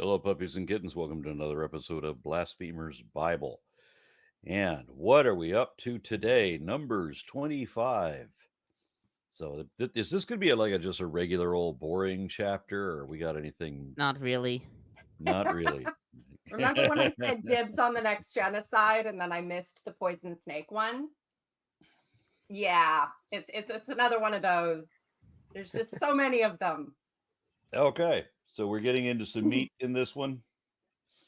Hello, puppies and kittens. Welcome to another episode of Blasphemers Bible. And what are we up to today? Numbers 25. So, is this going to be just a regular old boring chapter, or we got anything? Not really. Not really. Remember when I said dibs on the next genocide and then I missed the poison snake one? Yeah, it's another one of those. There's just so many of them. Okay, so we're getting into some meat in this one.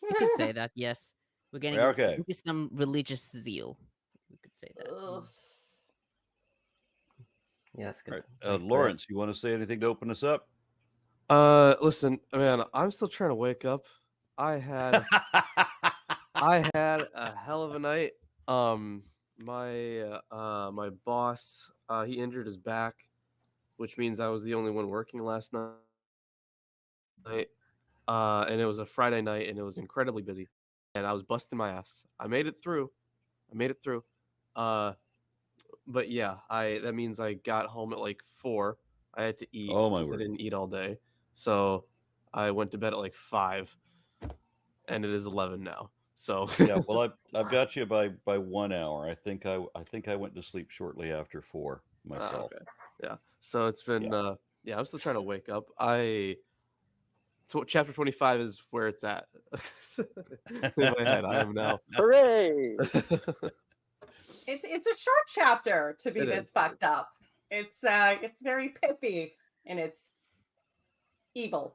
We could say that, yes. We're getting into some religious zeal. We could say that. Ugh. Yes. Right. Lawrence, you want to say anything to open us up? Listen, man, I'm still trying to wake up. I had a hell of a night. My boss, he injured his back, which means I was the only one working last night. And it was a Friday night, and it was incredibly busy, and I was busting my ass. I made it through. But yeah, that means I got home at like 4. I had to eat. Oh my word! I didn't eat all day, so I went to bed at like 5, and it is 11 now. So yeah, well, I've got you by 1 hour. I think I went to sleep shortly after 4 myself. Okay. Yeah. So it's been I'm still trying to wake up. So chapter 25 is where it's at. In my head, I am now. Hooray! It's a short chapter to be this fucked up. It's very pippy and it's evil.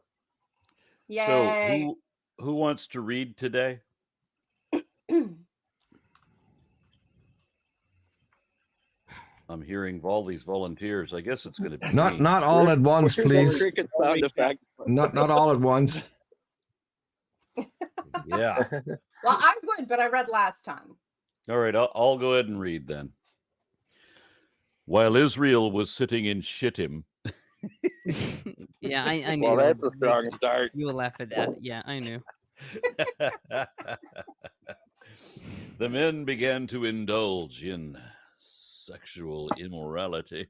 Yay! So who wants to read today? I'm hearing all these volunteers. I guess it's going to be not all at once, please. Not all at once. Yeah. Well, I'm good, but I read last time. All right, I'll go ahead and read then. While Israel was sitting in Shittim. Yeah, I knew. Well, that's a strong start. You will laugh at that. Yeah, I knew. The men began to indulge in sexual immorality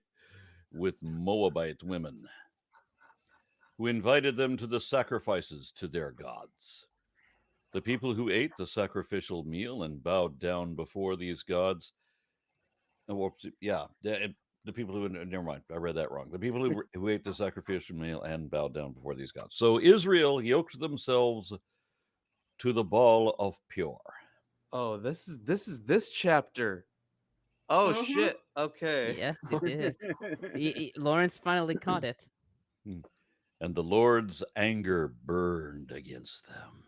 with Moabite women, who invited them to the sacrifices to their gods. The people who ate the sacrificial meal and bowed down before these gods, the people who, never mind, I read that wrong. The people who ate the sacrificial meal and bowed down before these gods. So Israel yoked themselves to the Baal of Peor. Oh, this is this chapter. Oh shit! Okay. Yes, it is. Lawrence finally caught it. And the Lord's anger burned against them.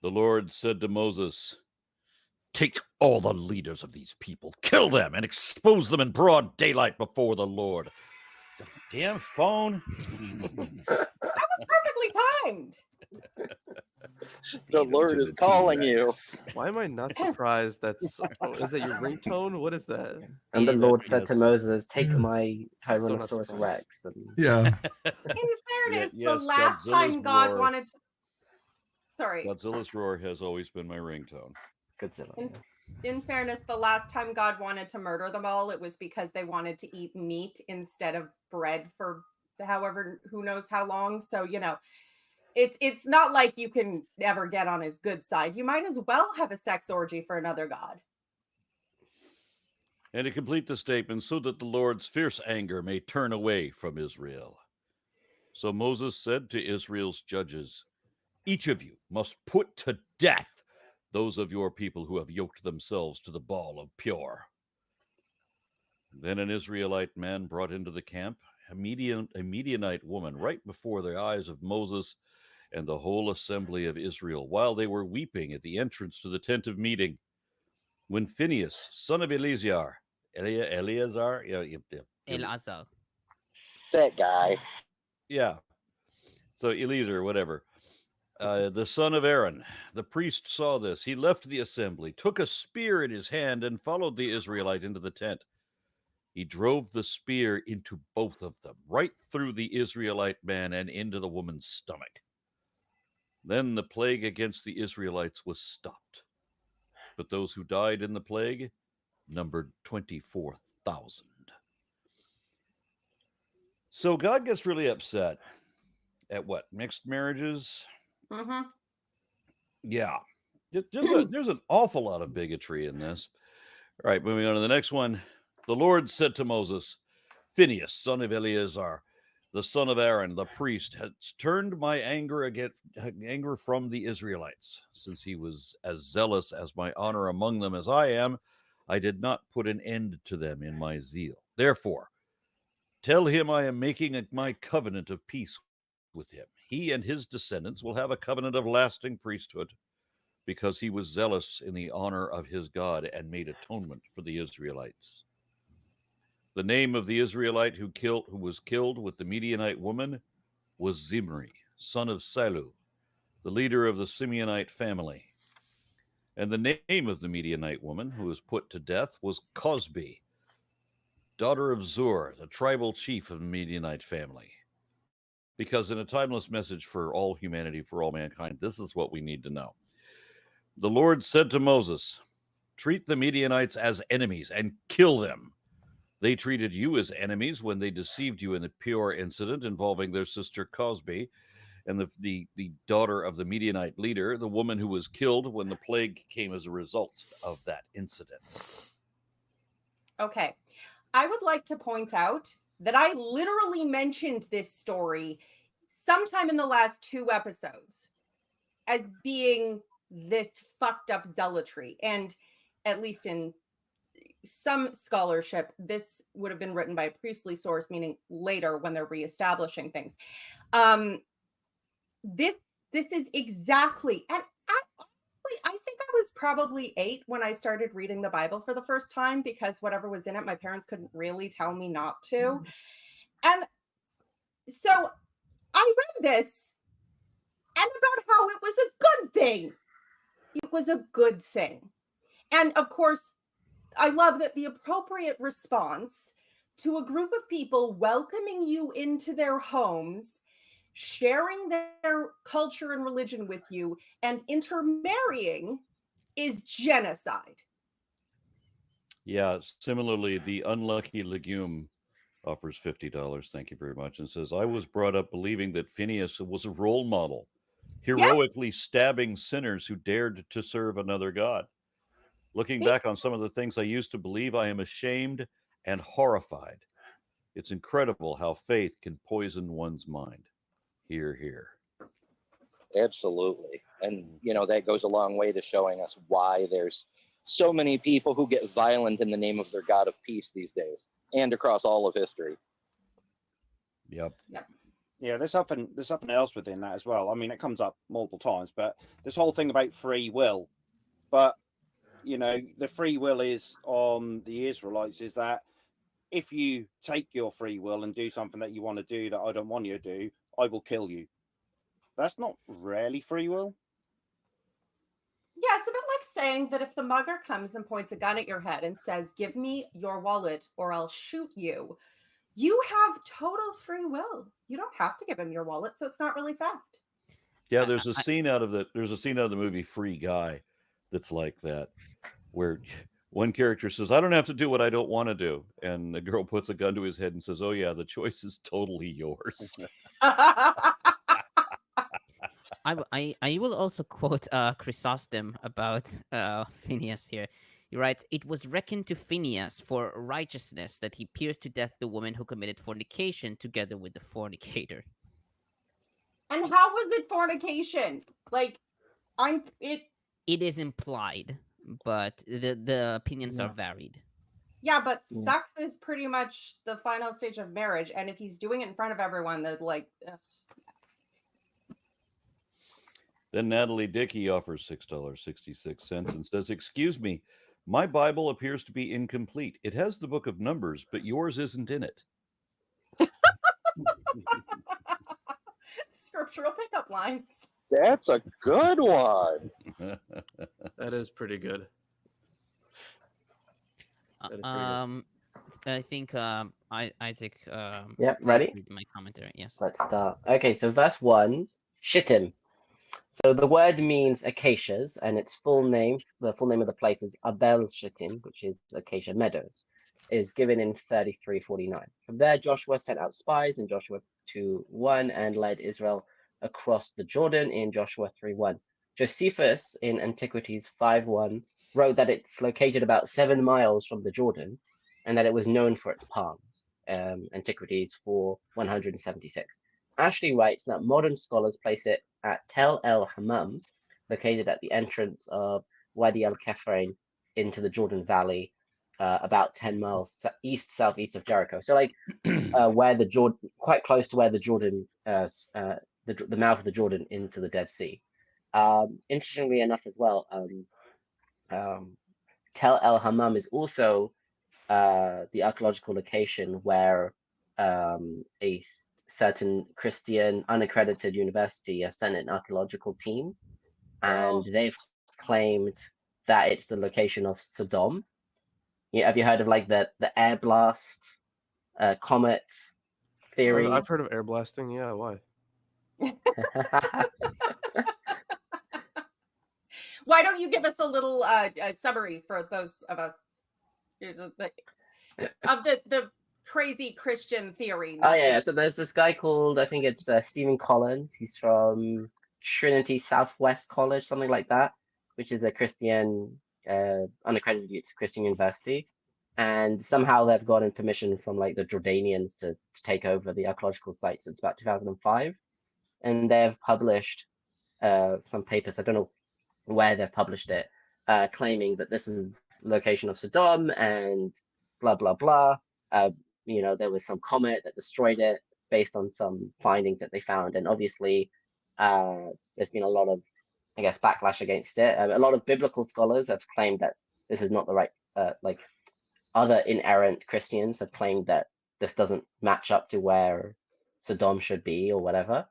The Lord said to Moses, "Take all the leaders of these people, kill them, and expose them in broad daylight before the Lord." Damn phone. That was perfectly timed. The Lord is calling you. Why am I not surprised? Is that your ringtone? What is that? And the Lord said to Moses, "Take my Tyrannosaurus Rex." Yeah. In fairness, Yes, the last Godzilla's time God roar. wanted to... Sorry. Godzilla's roar has always been my ringtone. Godzilla. In fairness, the last time God wanted to murder them all, it was because they wanted to eat meat instead of bread for who knows how long. So, it's not like you can never get on his good side. You might as well have a sex orgy for another god. And to complete the statement, so that the Lord's fierce anger may turn away from Israel. So Moses said to Israel's judges, "Each of you must put to death those of your people who have yoked themselves to the Baal of Peor." Then an Israelite man brought into the camp a Midianite woman right before the eyes of Moses and the whole assembly of Israel, while they were weeping at the entrance to the tent of meeting. When Phinehas, son of Eleazar, Elazar. That guy. Yeah. So Eleazar, whatever. The son of Aaron, the priest, saw this. He left the assembly, took a spear in his hand, and followed the Israelite into the tent. He drove the spear into both of them, right through the Israelite man and into the woman's stomach. Then the plague against the Israelites was stopped. But those who died in the plague numbered 24,000. So God gets really upset what? Mixed marriages? Mm-hmm. Yeah. There's an awful lot of bigotry in this. All right, moving on to the next one. The Lord said to Moses, Phinehas, son of Eleazar, the son of Aaron, the priest, has turned my anger from the Israelites. Since he was as zealous as my honor among them as I am, I did not put an end to them in my zeal. Therefore, tell him I am making my covenant of peace with him. He and his descendants will have a covenant of lasting priesthood, because he was zealous in the honor of his God and made atonement for the Israelites. The name of the Israelite who was killed with the Midianite woman was Zimri, son of Salu, the leader of the Simeonite family. And the name of the Midianite woman who was put to death was Cosbi, daughter of Zur, the tribal chief of the Midianite family. Because in a timeless message for all humanity, for all mankind, this is what we need to know. The Lord said to Moses, treat the Midianites as enemies and kill them. They treated you as enemies when they deceived you in the Peor incident involving their sister Cosbi and the daughter of the Midianite leader, the woman who was killed when the plague came as a result of that incident. Okay. I would like to point out that I literally mentioned this story sometime in the last 2 episodes as being this fucked up zealotry. And at least in some scholarship, this would have been written by a priestly source, meaning later when they're reestablishing things. This is exactly, and I think I was probably 8 when I started reading the Bible for the first time, because whatever was in it, my parents couldn't really tell me not to. And so I read this and about how it was a good thing. It was a good thing. And of course, I love that the appropriate response to a group of people welcoming you into their homes, sharing their culture and religion with you, and intermarrying is genocide. Yeah, similarly, the Unlucky Legume offers $50. Thank you very much. And says, I was brought up believing that Phinehas was a role model, heroically stabbing sinners who dared to serve another God. Looking back on some of the things I used to believe, I am ashamed and horrified. It's incredible how faith can poison one's mind. Hear, hear. Absolutely. And, you know, that goes a long way to showing us why there's so many people who get violent in the name of their God of peace these days and across all of history. Yep. Yeah, there's something else within that as well. I mean, it comes up multiple times, but this whole thing about free will. But, you know, the free will is on the Israelites is that if you take your free will and do something that you want to do that I don't want you to do, I will kill you. That's not really free will. Yeah, it's a bit like saying that if the mugger comes and points a gun at your head and says, give me your wallet or I'll shoot you, you have total free will. You don't have to give him your wallet, so it's not really theft. Yeah, there's a scene out of the movie Free Guy that's like that, where one character says, I don't have to do what I don't want to do. And the girl puts a gun to his head and says, oh yeah, the choice is totally yours. I will also quote Chrysostom about Phinehas here. He writes, it was reckoned to Phinehas for righteousness that he pierced to death the woman who committed fornication together with the fornicator. And how was it fornication? Like, it is implied, but the opinions are varied. Yeah, but sex is pretty much the final stage of marriage. And if he's doing it in front of everyone, they're like... Then Natalie Dickey offers $6.66 and says, excuse me, my Bible appears to be incomplete. It has the book of Numbers, but yours isn't in it. Scriptural pickup lines. That's a good one. That is pretty good. I think Isaac. Yep, ready? Read my commentary. Yes. Let's start. Okay, so verse 1, Shittim. So the word means acacias, and its full name, the full name of the place is Abel Shittim, which is Acacia Meadows, is given in 33:49. From there, Joshua sent out spies in Joshua 2:1 and led Israel across the Jordan in Joshua 3:1. Josephus in Antiquities 5:1 wrote that it's located about 7 miles from the Jordan and that it was known for its palms. Antiquities 4:176. Ashley writes that modern scholars place it at Tel El Hammam, located at the entrance of Wadi al Kefrain into the Jordan Valley, about 10 miles southeast of Jericho. So like where the Jordan, quite close to where the Jordan, the mouth of the Jordan into the Dead Sea. Interestingly enough as well, Tel El Hammam is also the archaeological location where a certain Christian unaccredited university sent an archaeological team, and they've claimed that it's the location of Sodom. Yeah, have you heard of like the air blast comet theory? I've heard of air blasting. Yeah, why? Why don't you give us a little summary for those of us of the crazy Christian theory? Oh yeah, so there's this guy called, I think it's Stephen Collins. He's from Trinity Southwest College, something like that, which is a Christian unaccredited Christian university. And somehow they've gotten permission from like the Jordanians to take over the archaeological sites. It's about 2005, and they've published some papers. I don't know where they've published it, claiming that this is location of Sodom and blah blah blah. You know, there was some comet that destroyed it based on some findings that they found, and obviously there's been a lot of, I guess, backlash against it. A lot of biblical scholars have claimed that this is not the right, like other inerrant Christians have claimed that this doesn't match up to where Sodom should be or whatever.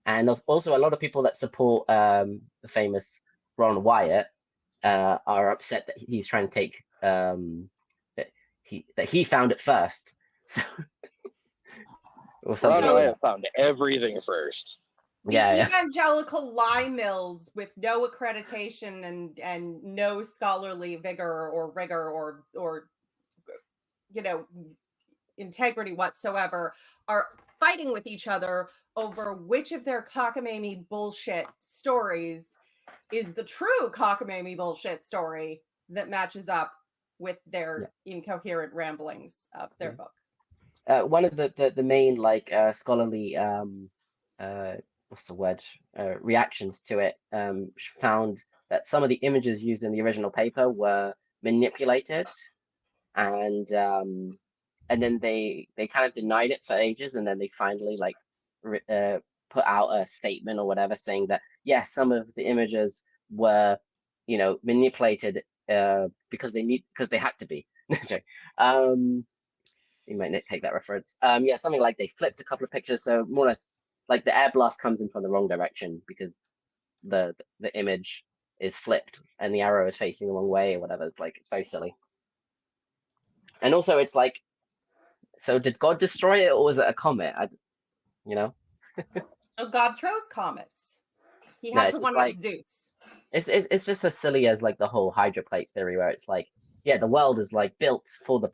And also a lot of people that support the famous Ron Wyatt are upset that he's trying to take that he found it first. So Ron Wyatt found everything first. The evangelical lie mills with no accreditation and no scholarly vigor or rigor or you know, integrity whatsoever are fighting with each other over which of their cockamamie bullshit stories is the true cockamamie bullshit story that matches up with their incoherent ramblings of their book. One of the main like scholarly what's the word, reactions to it found that some of the images used in the original paper were manipulated, and then they kind of denied it for ages, and then they finally like put out a statement or whatever saying that yes, some of the images were, you know, manipulated because they had to be. You might take that reference. Yeah, something like they flipped a couple of pictures, so more or less like the air blast comes in from the wrong direction because the image is flipped and the arrow is facing the wrong way or whatever. It's like, it's very silly. And also it's like, so did God destroy it or was it a comet? You know? So God throws comets. He had to one-up Zeus. It's just as silly as like the whole hydroplate theory where it's like, yeah, the world is like built for the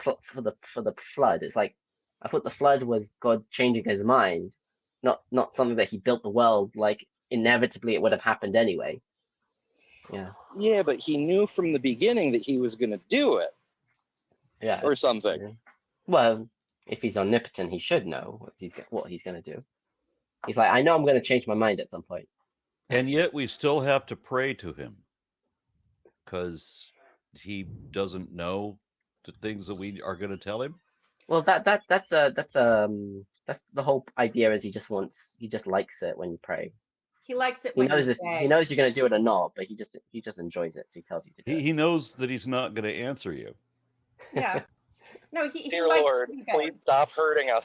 flood. It's like, I thought the flood was God changing his mind, not something that he built the world, like inevitably it would have happened anyway. Yeah, but he knew from the beginning that he was going to do it. Yeah, or something. Yeah. Well, if he's omnipotent, he should know what he's going to do. He's like, I know I'm going to change my mind at some point. And yet we still have to pray to him because he doesn't know the things that we are going to tell him. Well, that's the whole idea. Is he just likes it when you pray. He likes it. He knows you're going to do it or not, but he just enjoys it, so he tells you to do it. He knows that he's not going to answer you. Yeah. No, he Dear likes Lord, to be please begged. stop hurting us.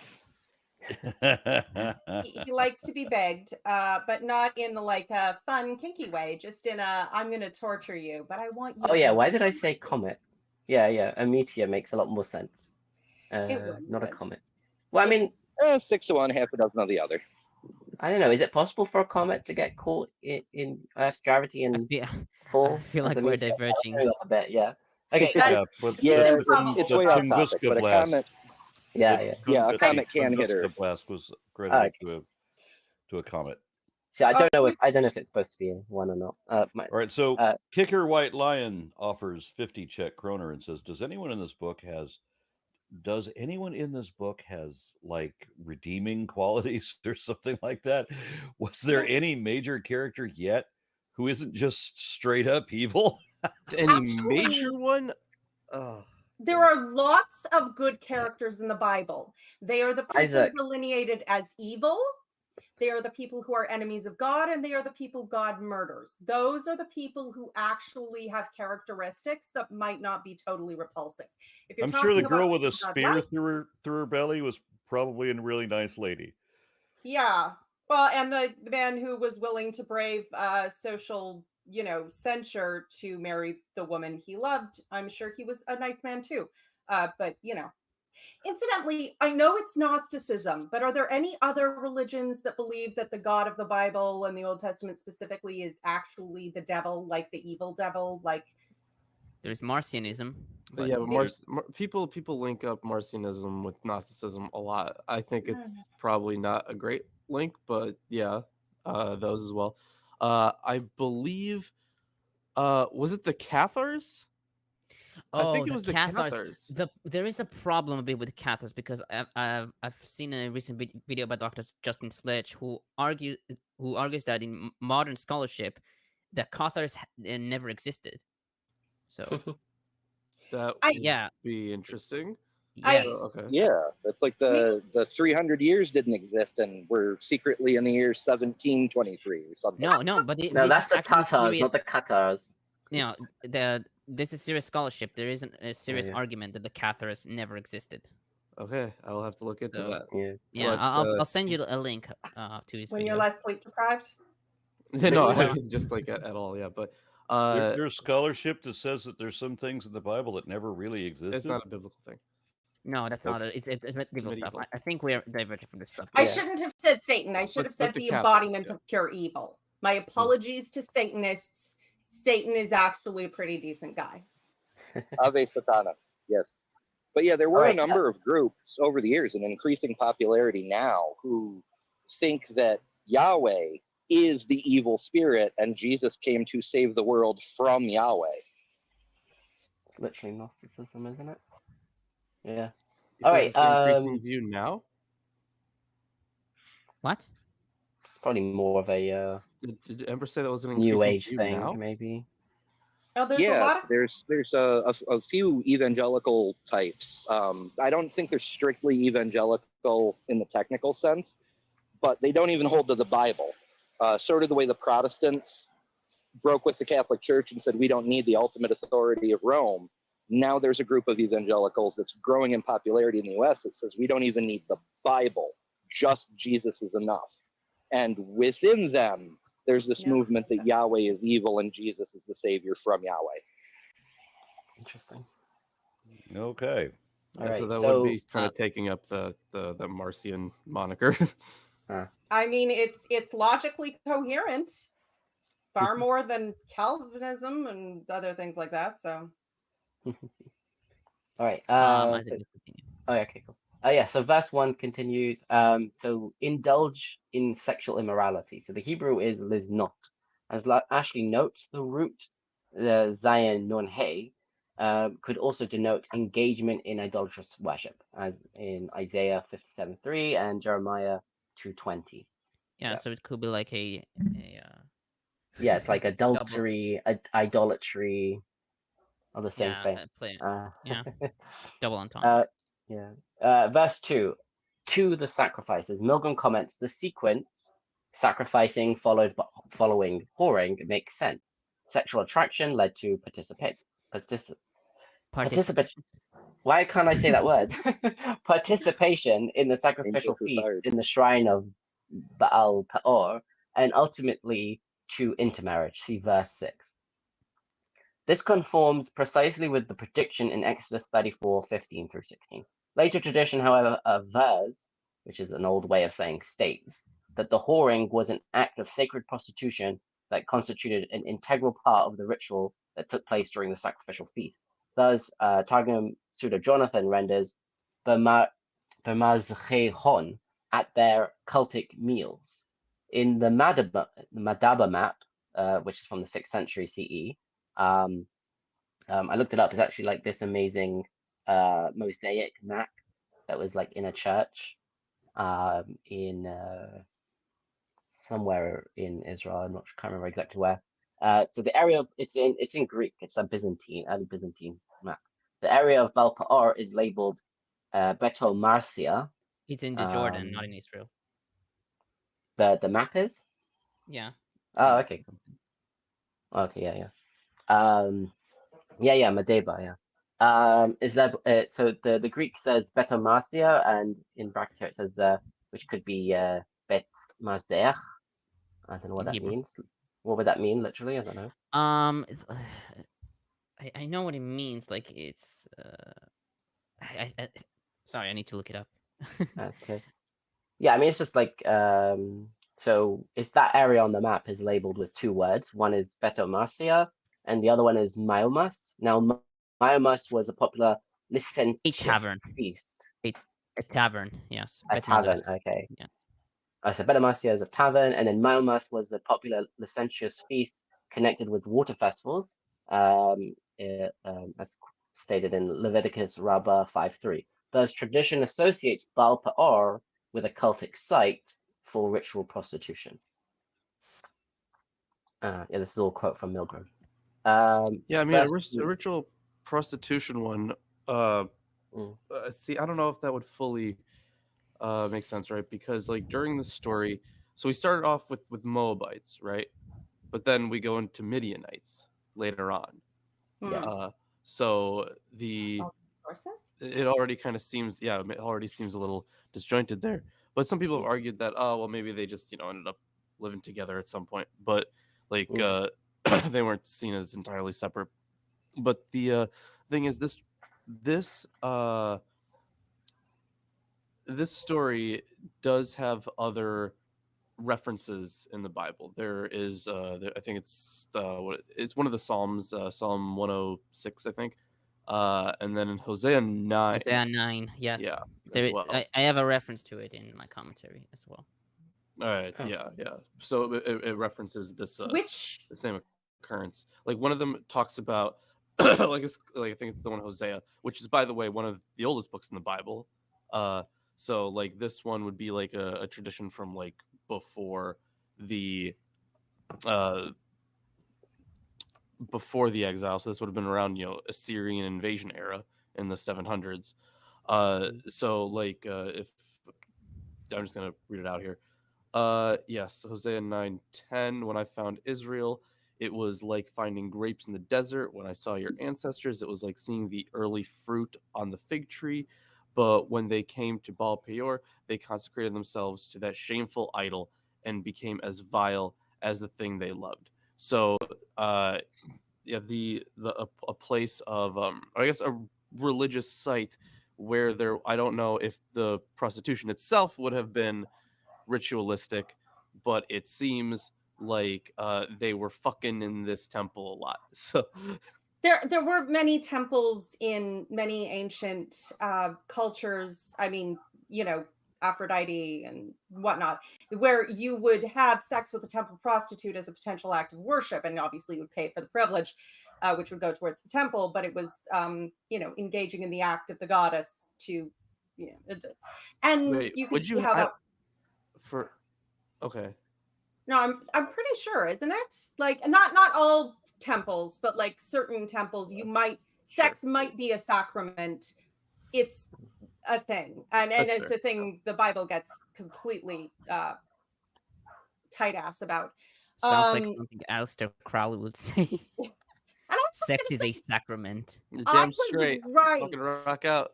He likes to be begged, but not in like a fun, kinky way. Just in a, I'm going to torture you, but I want you. Oh yeah, why did I say comet? Yeah, a meteor makes a lot more sense. Not a comet. Well, I mean, 6 of one, half a dozen of the other. I don't know. Is it possible for a comet to get caught in Earth's gravity and fall? I feel like we're diverging a bit. Yeah. Okay. It's way off topic, but a comet. Yeah. Yeah, a comet can hit Tunguska Earth. blast was credited Okay. to a comet. See, I don't know if it's supposed to be one or not. All right, so uh, Kicker White Lion offers 50 Czech kroner and says, Does anyone in this book has like redeeming qualities or something like that? Was there any major character yet who isn't just straight up evil? Any Actually, major one? Oh, There are lots of good characters in the Bible. They are the people Isaac. delineated as evil. They are the people who are enemies of God, and they are the people God murders. Those are the people who actually have characteristics that might not be totally repulsive. If you're I'm sure the talking girl about with a people God spear likes, through her belly was probably a really nice lady. yeah. Well, and the man who was willing to brave social, censure to marry the woman he loved, I'm sure he was a nice man too. But incidentally, I know it's Gnosticism, but are there any other religions that believe that the God of the Bible and the Old Testament specifically is actually the devil, like the evil devil? Like, There's Marcionism. but yeah, but people link up Marcionism with Gnosticism a lot. I think it's probably not a great link, but yeah, those as well. I believe, was it the Cathars? I think it was the Cathars. There is a problem a bit with Cathars because I've seen a recent video by Dr. Justin Sledge who argues that in modern scholarship, the Cathars never existed. So that would be interesting. Yes. Okay. Yeah, it's like the 300 years didn't exist, and we're secretly in the year 1723 or something. No, but no, that's the Tatars, not the Cathars. This is serious scholarship. There isn't a serious argument that the Cathars never existed. Okay, I'll have to look into that. Yeah, But, I'll send you a link to his when video. you're less sleep deprived? No, I mean, just like at all, yeah. But there's scholarship that says that there's some things in the Bible that never really existed. It's not a biblical thing. No, that's not it. It's medieval stuff. I think we're diverging from this subject. I shouldn't have said Satan. I should have said the embodiment of pure evil. My apologies to Satanists. Satan is actually a pretty decent guy. Ave Satana, yes. But yeah, there were a number of groups over the years, and increasing popularity now, who think that Yahweh is the evil spirit and Jesus came to save the world from Yahweh. It's literally Gnosticism, isn't it? Yeah. All right. Increasing view now. What? Probably more of a Did Ember say that was an New Age view thing, now? maybe? Oh, there's a lot of... there's a few evangelical types. I don't think they're strictly evangelical in the technical sense, but they don't even hold to the Bible. Sort of the way the Protestants broke with the Catholic Church and said we don't need the ultimate authority of Rome. Now there's a group of evangelicals that's growing in popularity in the U.S. that says we don't even need the Bible, just Jesus is enough. And within them, there's this movement that Yahweh is evil and Jesus is the savior from Yahweh. Interesting. Okay. All right, so that would be kind of taking up the Marcion moniker. I mean, it's logically coherent, far more than Calvinism and other things like that. So. All right. Okay, cool. So verse 1 continues. So indulge in sexual immorality. So the Hebrew is liznot. As Ashley notes, the root, the Zayin Nun He, could also denote engagement in idolatrous worship, as in Isaiah 57:3 and Jeremiah 2:20. Yeah, so it could be like a yeah, it's like adultery, idolatry, or the same thing. Double entendre. Verse 2, to the sacrifices. Milgram comments, the sequence, sacrificing following whoring, makes sense. Sexual attraction led to participation. Why can't I say that word? Participation in the sacrificial feast in the shrine of Baal Peor, and ultimately to intermarriage. See verse 6. This conforms precisely with the prediction in Exodus 34:15 through 16. Later tradition, however, avers, which is an old way of saying states, that the whoring was an act of sacred prostitution that constituted an integral part of the ritual that took place during the sacrificial feast. Thus, Targum Pseudo Jonathan renders B'mazchehon at their cultic meals. In the Madaba map, which is from the 6th century CE, I looked it up. It's actually like this amazing mosaic map that was like in a church in somewhere in Israel. Can't remember exactly where. So the area of it's in Greek. It's a early Byzantine map. The area of Baal Peor is labeled Beto Marcia. It's in the Jordan, not in Israel. The map is? Yeah. Oh, okay. Okay, yeah. Yeah, Madeba, yeah. Is that so the Greek says Beto Marcia, and in brackets here it says which could be Bet Mazeach. I don't know what that means. What would that mean literally? I don't know. I know what it means. Like it's sorry, I need to look it up. Okay. Yeah, I mean it's just like so it's that area on the map is labeled with 2 words. One is Beto Marcia and the other one is Myomas. Now Myomas was a popular licentious feast. A tavern, yes. A tavern, okay. Yeah. So Beto Marcia is a tavern, and then Myomas was a popular licentious feast connected with water festivals, as stated in Leviticus Rabbah 5:3. Thus, tradition associates Baal Peor with a cultic site for ritual prostitution. Yeah, this is all quote from Milgram. Yeah, I mean, a ritual prostitution one. See, I don't know if that would fully make sense, right? Because like during the story, so we started off with Moabites, right? But then we go into Midianites later on. Yeah. So it already kind of seems, it already seems a little disjointed there. But some people have argued that, oh, well, maybe they just, ended up living together at some point. But like they weren't seen as entirely separate. But the thing is, this story does have other references in the Bible. There is, I think it's one of the Psalms, Psalm 106, I think, and then in Hosea 9. Hosea 9, yes. Yeah, there, as well. I have a reference to it in my commentary as well. All right, yeah. So it references this the same occurrence. Like one of them talks about like I think it's the one Hosea, which is, by the way, one of the oldest books in the Bible. So like this one would be like a tradition from like before the exile. So this would have been around Assyrian invasion era in the 700s. So like if I'm just gonna read it out here. Yes, Hosea 9:10. When I found Israel, it was like finding grapes in the desert. When I saw your ancestors, it was like seeing the early fruit on the fig tree. But when they came to Baal Peor, they consecrated themselves to that shameful idol and became as vile as the thing they loved. So, a place of, I guess, a religious site where I don't know if the prostitution itself would have been ritualistic, but it seems like they were fucking in this temple a lot. So. There were many temples in many ancient cultures. I mean, Aphrodite and whatnot, where you would have sex with a temple prostitute as a potential act of worship, and obviously you would pay for the privilege, which would go towards the temple. But it was, engaging in the act of the goddess to, and Wait, you can see how that. Okay. No, I'm pretty sure, isn't it? Like not all temples, but like certain temples, sex might be a sacrament. It's a thing, and it's a thing the Bible gets completely tight ass about. Sounds like something Aleister Crowley would say. Sex is a sacrament. You're damn straight. Right. Fucking rock out.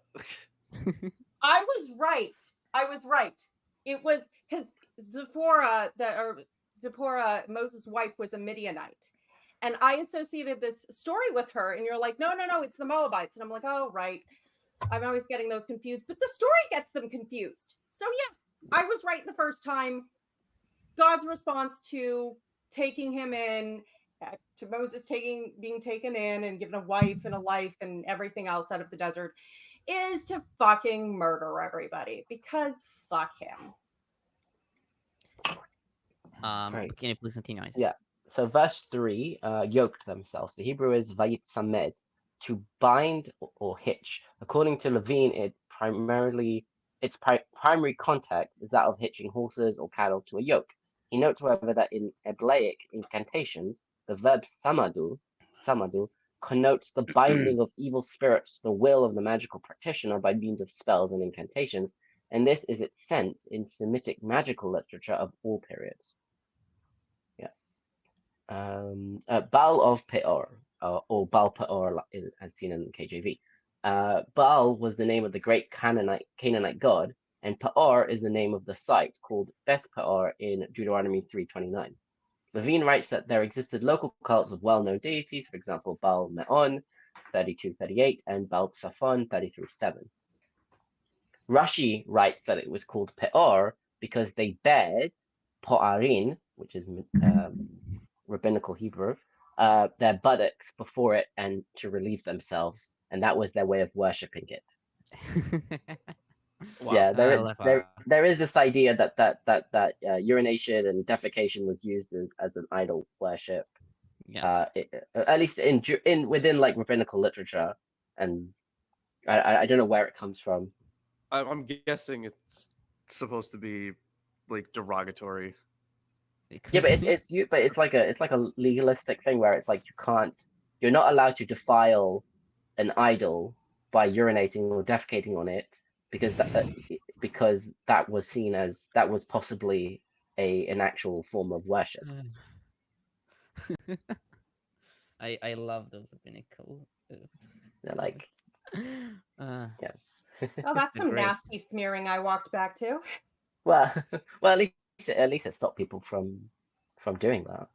I was right. It was because Zipporah, Moses' wife, was a Midianite. And I associated this story with her, and you're like, no, it's the Moabites. And I'm like, oh, right. I'm always getting those confused, but the story gets them confused. So yes, I was right the first time. God's response to taking him in, to Moses being taken in and given a wife and a life and everything else out of the desert, is to fucking murder everybody, because fuck him. Right. Can you please continue, Isaac? Yeah. So verse 3, yoked themselves. The Hebrew is vayit samed, to bind or hitch. According to Levine, its primary context is that of hitching horses or cattle to a yoke. He notes, however, that in Hebraic incantations, the verb samadu connotes the binding of evil spirits to the will of the magical practitioner by means of spells and incantations, and this is its sense in Semitic magical literature of all periods. Baal of Peor, or Baal Peor, as seen in KJV. Baal was the name of the great Canaanite god, and Peor is the name of the site called Beth Peor in Deuteronomy 3:29. Levine writes that there existed local cults of well-known deities, for example, Baal Meon, 32:38, and Baal Tsafon, 33:7. Rashi writes that it was called Peor because they bared Po'arin, which is rabbinical Hebrew, their buttocks before it and to relieve themselves, and that was their way of worshipping it. Wow. Yeah, there is this idea that urination and defecation was used as an idol worship. Yes. At least within like rabbinical literature, and I don't know where it comes from. I'm guessing it's supposed to be like derogatory. Yeah, but it's like a legalistic thing where it's like you're not allowed to defile an idol by urinating or defecating on it because that was seen as that was possibly an actual form of worship. I love those rabbinical. They're like, yeah. Oh, that's some Great. nasty smearing I walked back to. well, at least it stopped people from doing that.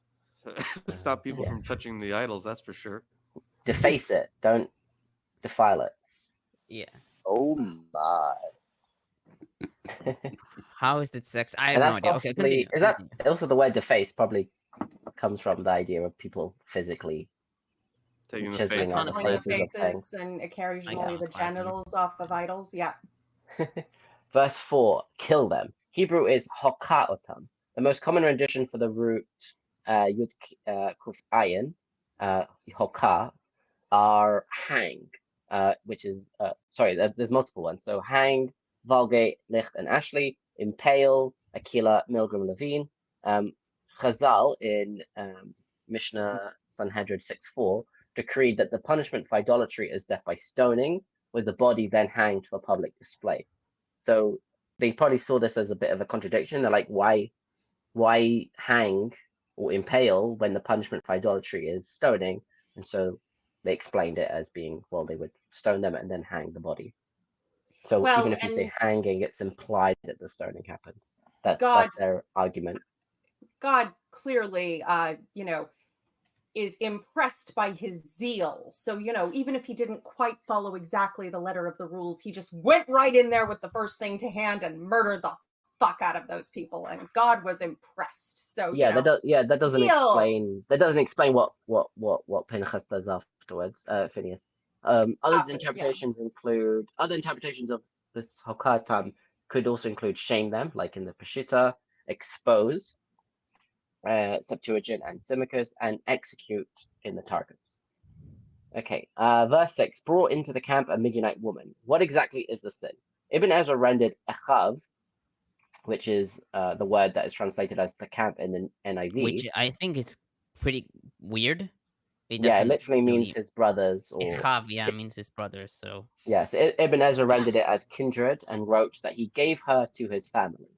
Stop people yeah. from touching the idols, that's for sure. Deface it, don't defile it. Yeah. Oh my. How is that sex? I have And no that's idea. Okay, possibly continue. that also the word deface probably comes from the idea of people physically Taking the chiseling face out the off. Chiseling the faces of things. faces and occasionally Yeah, the classic. genitals off of idols. Yeah. Verse 4, kill them. Hebrew is hoka'otam. The most common rendition for the root yud kuf ayin, hoka, are hang, which is sorry. There's multiple ones. So hang, Vulgate, Licht, and Ashley. Impale, Aquila, Milgram, Levine. Chazal in Mishnah Sanhedrin 6:4 decreed that the punishment for idolatry is death by stoning, with the body then hanged for public display. So they probably saw this as a bit of a contradiction. They're like, why hang or impale when the punishment for idolatry is stoning? And so they explained it as being, well, they would stone them and then hang the body. So Well, even if you say hanging, it's implied that the stoning happened. That's their argument. God clearly, is impressed by his zeal. So, even if he didn't quite follow exactly the letter of the rules, he just went right in there with the first thing to hand and murdered the fuck out of those people, and God was impressed. So yeah, that doesn't explain what Phinehas does afterwards. Phinehas. Other interpretations of this Hokatam could also include shame them, like in the Peshitta, expose, Septuagint and Symmachus, and execute in the Targums. Okay, verse 6, brought into the camp a Midianite woman. What exactly is the sin? Ibn Ezra rendered echav, which is the word that is translated as the camp in the NIV. Which I think is pretty weird. It literally means his brothers. Or Echav, means his brothers. So yes, Ibn Ezra rendered it as kindred and wrote that he gave her to his family.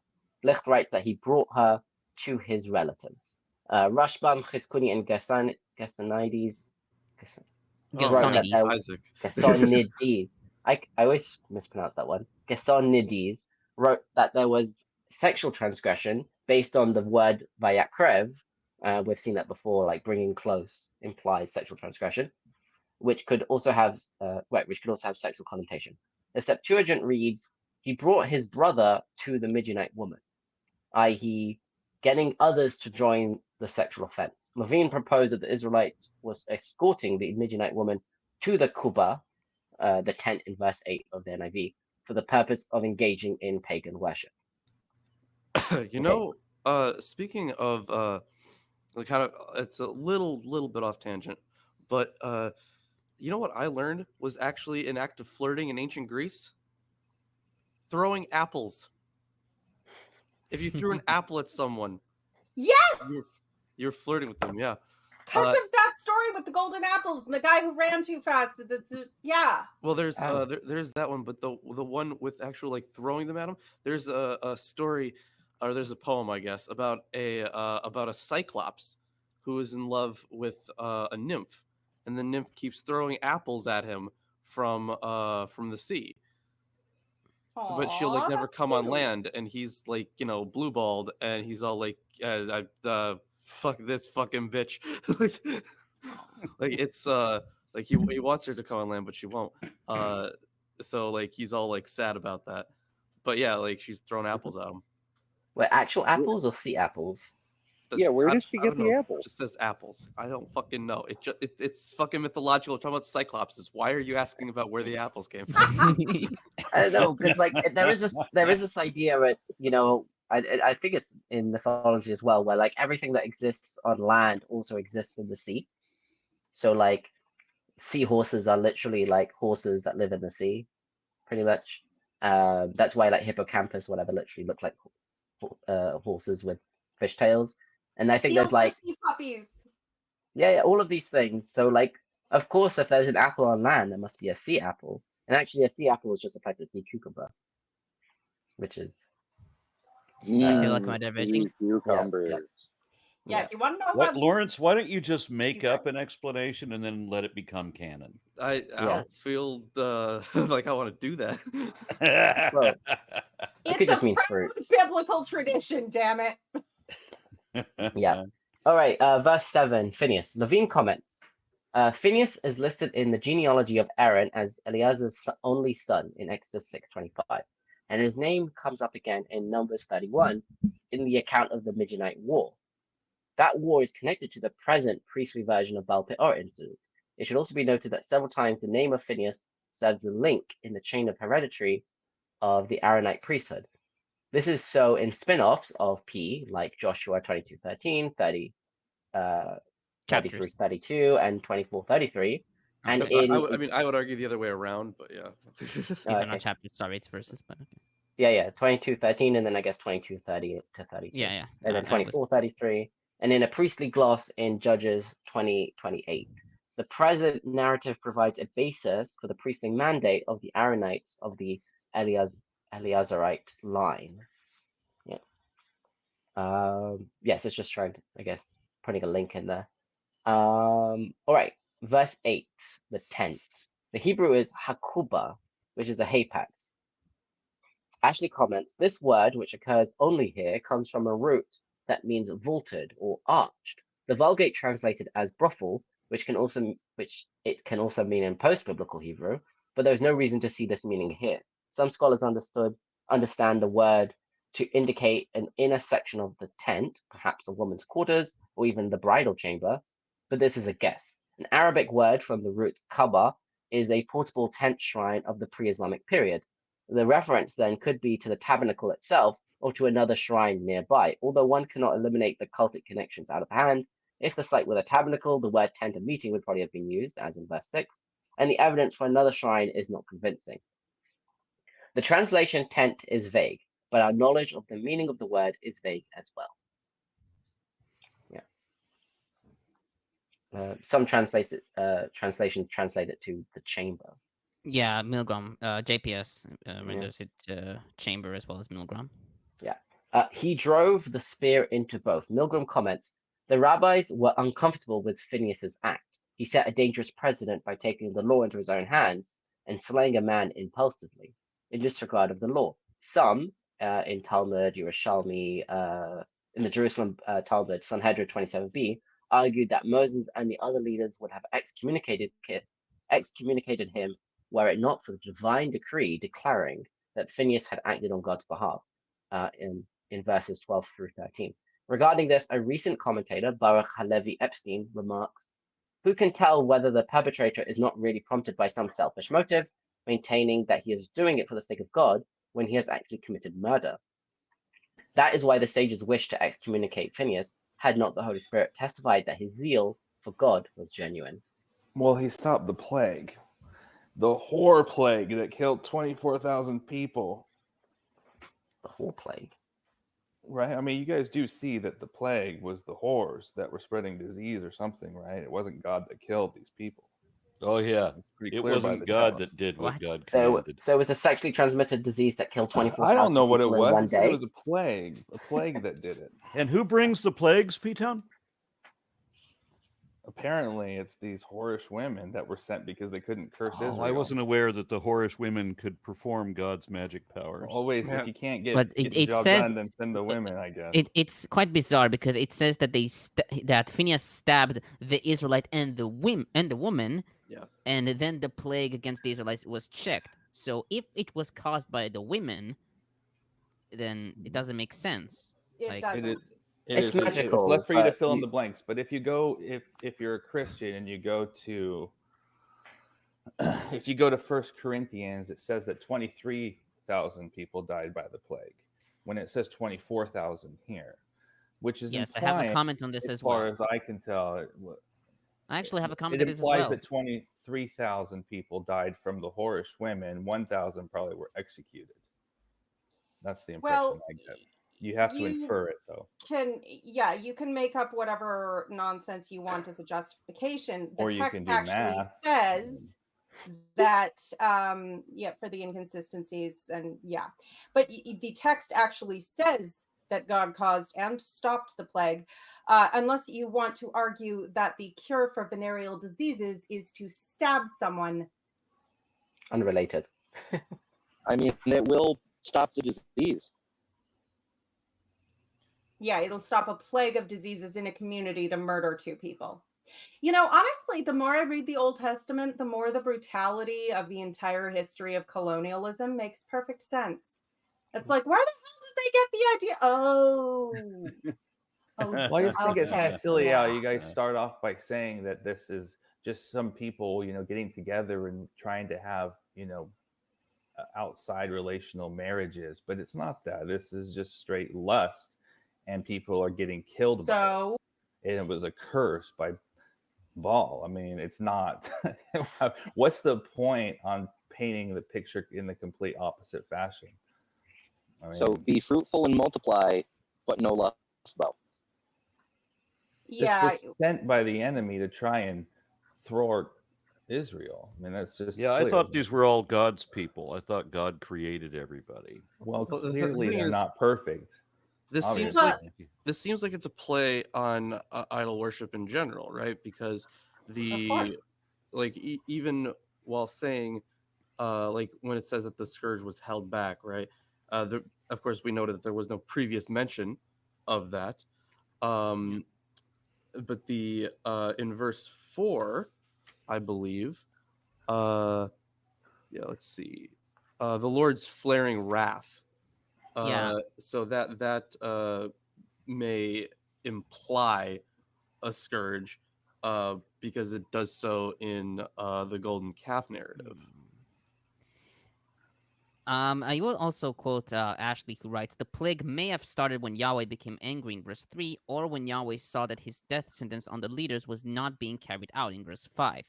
Licht writes that he brought her to his relatives. Rashbam, Chizkuni, and Gersonides. Gersonides. I always mispronounce that one. Gersonides wrote that there was sexual transgression based on the word vayakrev. We've seen that before, like bringing close implies sexual transgression, which could also have sexual connotation. The Septuagint reads, he brought his brother to the Midianite woman, i.e., getting others to join the sexual offense. Levine proposed that the Israelites was escorting the Midianite woman to the Kuba, the tent in verse 8 of the NIV for the purpose of engaging in pagan worship. You know, speaking of kind of, it's a little bit off tangent, but you know what I learned was actually an act of flirting in ancient Greece? Throwing apples. If you threw an apple at someone, Yes, you're flirting with them. Yeah. because of that story with the golden apples and the guy who ran too fast. Yeah. Well, there's there's that one, but the one with actual like throwing them at him. There's a story, or there's a poem, I guess, about a cyclops who is in love with a nymph, and the nymph keeps throwing apples at him from the sea. But she'll like Aw, never that's come on cute. land, and he's like, you know, blue balled, and he's all like, fuck this fucking bitch. like it's like he wants her to come on land, but she won't. So like he's all like sad about that. But yeah, like she's throwing apples at him. Wait, actual apples or sea apples? Yeah, where does she I get don't the know. apples? It just says apples. I don't fucking know. It's fucking mythological. We're talking about cyclopses. Why are you asking about where the apples came from? I don't know, because like there is this idea that, you know, I think it's in mythology as well, where like everything that exists on land also exists in the sea. So like seahorses are literally like horses that live in the sea, pretty much. That's why like hippocampus, whatever, literally look like horses with fish tails. And I think Seals there's like, are sea puppies. yeah, all of these things. So like, of course, if there's an apple on land, there must be a sea apple. And actually, a sea apple is just a type of sea cucumber, which is. I feel like my diverging. Cucumbers. Yeah, if you want to know What, about Lawrence? Why don't you just make up an explanation and then let it become canon? I don't feel like I want to do that. Well, it could it's just a mean proud fruits. biblical tradition, damn it. Yeah. All right. Verse 7. Phinehas. Levine comments. Phinehas is listed in the genealogy of Aaron as Eleazar's only son in Exodus 6:25, and his name comes up again in Numbers 31 in the account of the Midianite War. That war is connected to the present priestly version of Baal Peor incident. It should also be noted that several times the name of Phinehas serves a link in the chain of hereditary of the Aaronite priesthood. This is so in spin-offs of P, like Joshua 22:13, 33:32, and 24:33. And I would argue the other way around, but yeah. These are not chapters, sorry, it's verses, but okay. Yeah, 22:13, and then I guess 22:30 to 32. Yeah. And then 24:33, and in a priestly gloss in Judges 20:28. The present narrative provides a basis for the priestly mandate of the Aaronites of the Eleazarite line. Yeah. Yes, it's just trying to, I guess, putting a link in there. All right, verse 8, the tent. The Hebrew is hakuba, which is a hapax. Ashley comments, this word, which occurs only here, comes from a root that means vaulted or arched. The Vulgate translated as brothel, which it can also mean in post-biblical Hebrew, but there's no reason to see this meaning here. Some scholars understand the word to indicate an inner section of the tent, perhaps the woman's quarters, or even the bridal chamber, but this is a guess. An Arabic word from the root Kaaba is a portable tent shrine of the pre-Islamic period. The reference then could be to the tabernacle itself or to another shrine nearby, although one cannot eliminate the cultic connections out of hand. If the site were a tabernacle, the word tent of meeting would probably have been used, as in verse 6, and the evidence for another shrine is not convincing. The translation tent is vague, but our knowledge of the meaning of the word is vague as well. Yeah. Some translations translate it to the chamber. Yeah, Milgram, JPS renders it chamber as well as Milgram. Yeah. He drove the spear into both. Milgram comments, the rabbis were uncomfortable with Phinehas's act. He set a dangerous precedent by taking the law into his own hands and slaying a man impulsively, in disregard of the law. Some, in Talmud, Yerushalmi, in the Jerusalem Talmud, Sanhedrin 27b, argued that Moses and the other leaders would have excommunicated him were it not for the divine decree declaring that Phinehas had acted on God's behalf, in verses 12 through 13. Regarding this, a recent commentator, Baruch Halevi Epstein, remarks, Who can tell whether the perpetrator is not really prompted by some selfish motive, maintaining that he is doing it for the sake of God when he has actually committed murder? That is why the sages wished to excommunicate Phinehas, had not the Holy Spirit testified that his zeal for God was genuine. Well, he stopped the plague. The whore plague that killed 24,000 people. The whore plague. Right? I mean, you guys do see that the plague was the whores that were spreading disease or something, right? It wasn't God that killed these people. Oh yeah, It's pretty it clear by wasn't the God text. that did what What? God So commanded. it was a sexually transmitted disease that killed 24,000 I don't know what it people in was. one It said it day. was a plague that did it. And who brings the plagues, P-Town? Apparently, it's these whorish women that were sent because they couldn't curse Israel. I wasn't aware that the whorish women could perform God's magic powers. Always, Yeah. if you can't But get the it job says- done, then send the women, I guess. It's quite bizarre because it says that that Phinehas stabbed the Israelite and the woman, Yeah. and then the plague against the Israelites was checked. So if it was caused by the women, then it doesn't make sense. It Like- doesn't. It's magical, It's left for you to but fill in the blanks. But if you go, if you're a Christian and you go to, if you go to 1 Corinthians, it says that 23,000 people died by the plague, when it says 24,000 here, which is Yes, I have a implying, comment on this as as far well. as I can tell, I actually have a comment it on this as implies well. that 23,000 people died from the whorish women. 1,000 probably were executed. That's the impression Well, I get. You have to you infer it, though. You can make up whatever nonsense you want as a justification. The Or you text can do actually math. says that for the inconsistencies but the text actually says that God caused and stopped the plague, unless you want to argue that the cure for venereal diseases is to stab someone. unrelated. I mean, it will stop the disease. Yeah, it'll stop a plague of diseases in a community to murder two people. You know, honestly, the more I read the Old Testament, the more the brutality of the entire history of colonialism makes perfect sense. It's like, where the hell did they get the idea? Oh. Well, I just think it's kind okay. of silly how you Yeah. guys start off by saying that this is just some people, getting together and trying to have, outside relational marriages, but it's not that. This is just straight lust, and people are getting killed by it. So, And it was a curse by Baal. I mean, it's not. What's the point on painting the picture in the complete opposite fashion? I mean, So be fruitful and multiply, but no lust, though. yeah, this was sent by the enemy to try and thwart Israel. I mean, that's just Yeah, I clear. thought these were all God's people. I thought God created everybody. Well, Well, the clearly thing they're is, not perfect. This seems obviously. like it's a play on idol worship in general, right? Because course. even while saying like when it says that the scourge was held back, right? Of course, we noted that there was no previous mention of that. But the in verse 4, I believe, let's see, the Lord's flaring wrath. So that may imply a scourge, because it does so in the golden calf narrative. I will also quote Ashley, who writes, "The plague may have started when Yahweh became angry in verse 3, or when Yahweh saw that his death sentence on the leaders was not being carried out in verse 5.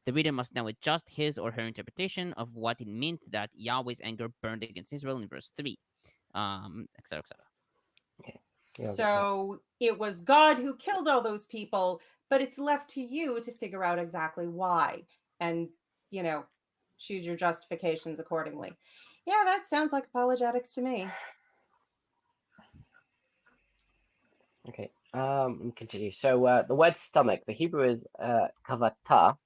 The reader must now adjust his or her interpretation of what it meant that Yahweh's anger burned against Israel in verse 3, etc., etc." Yeah, So it was God who killed all those people, but it's left to you to figure out exactly why and, choose your justifications accordingly. Yeah, that sounds like apologetics to me. Okay. Continue. So the word stomach, the Hebrew is kavata.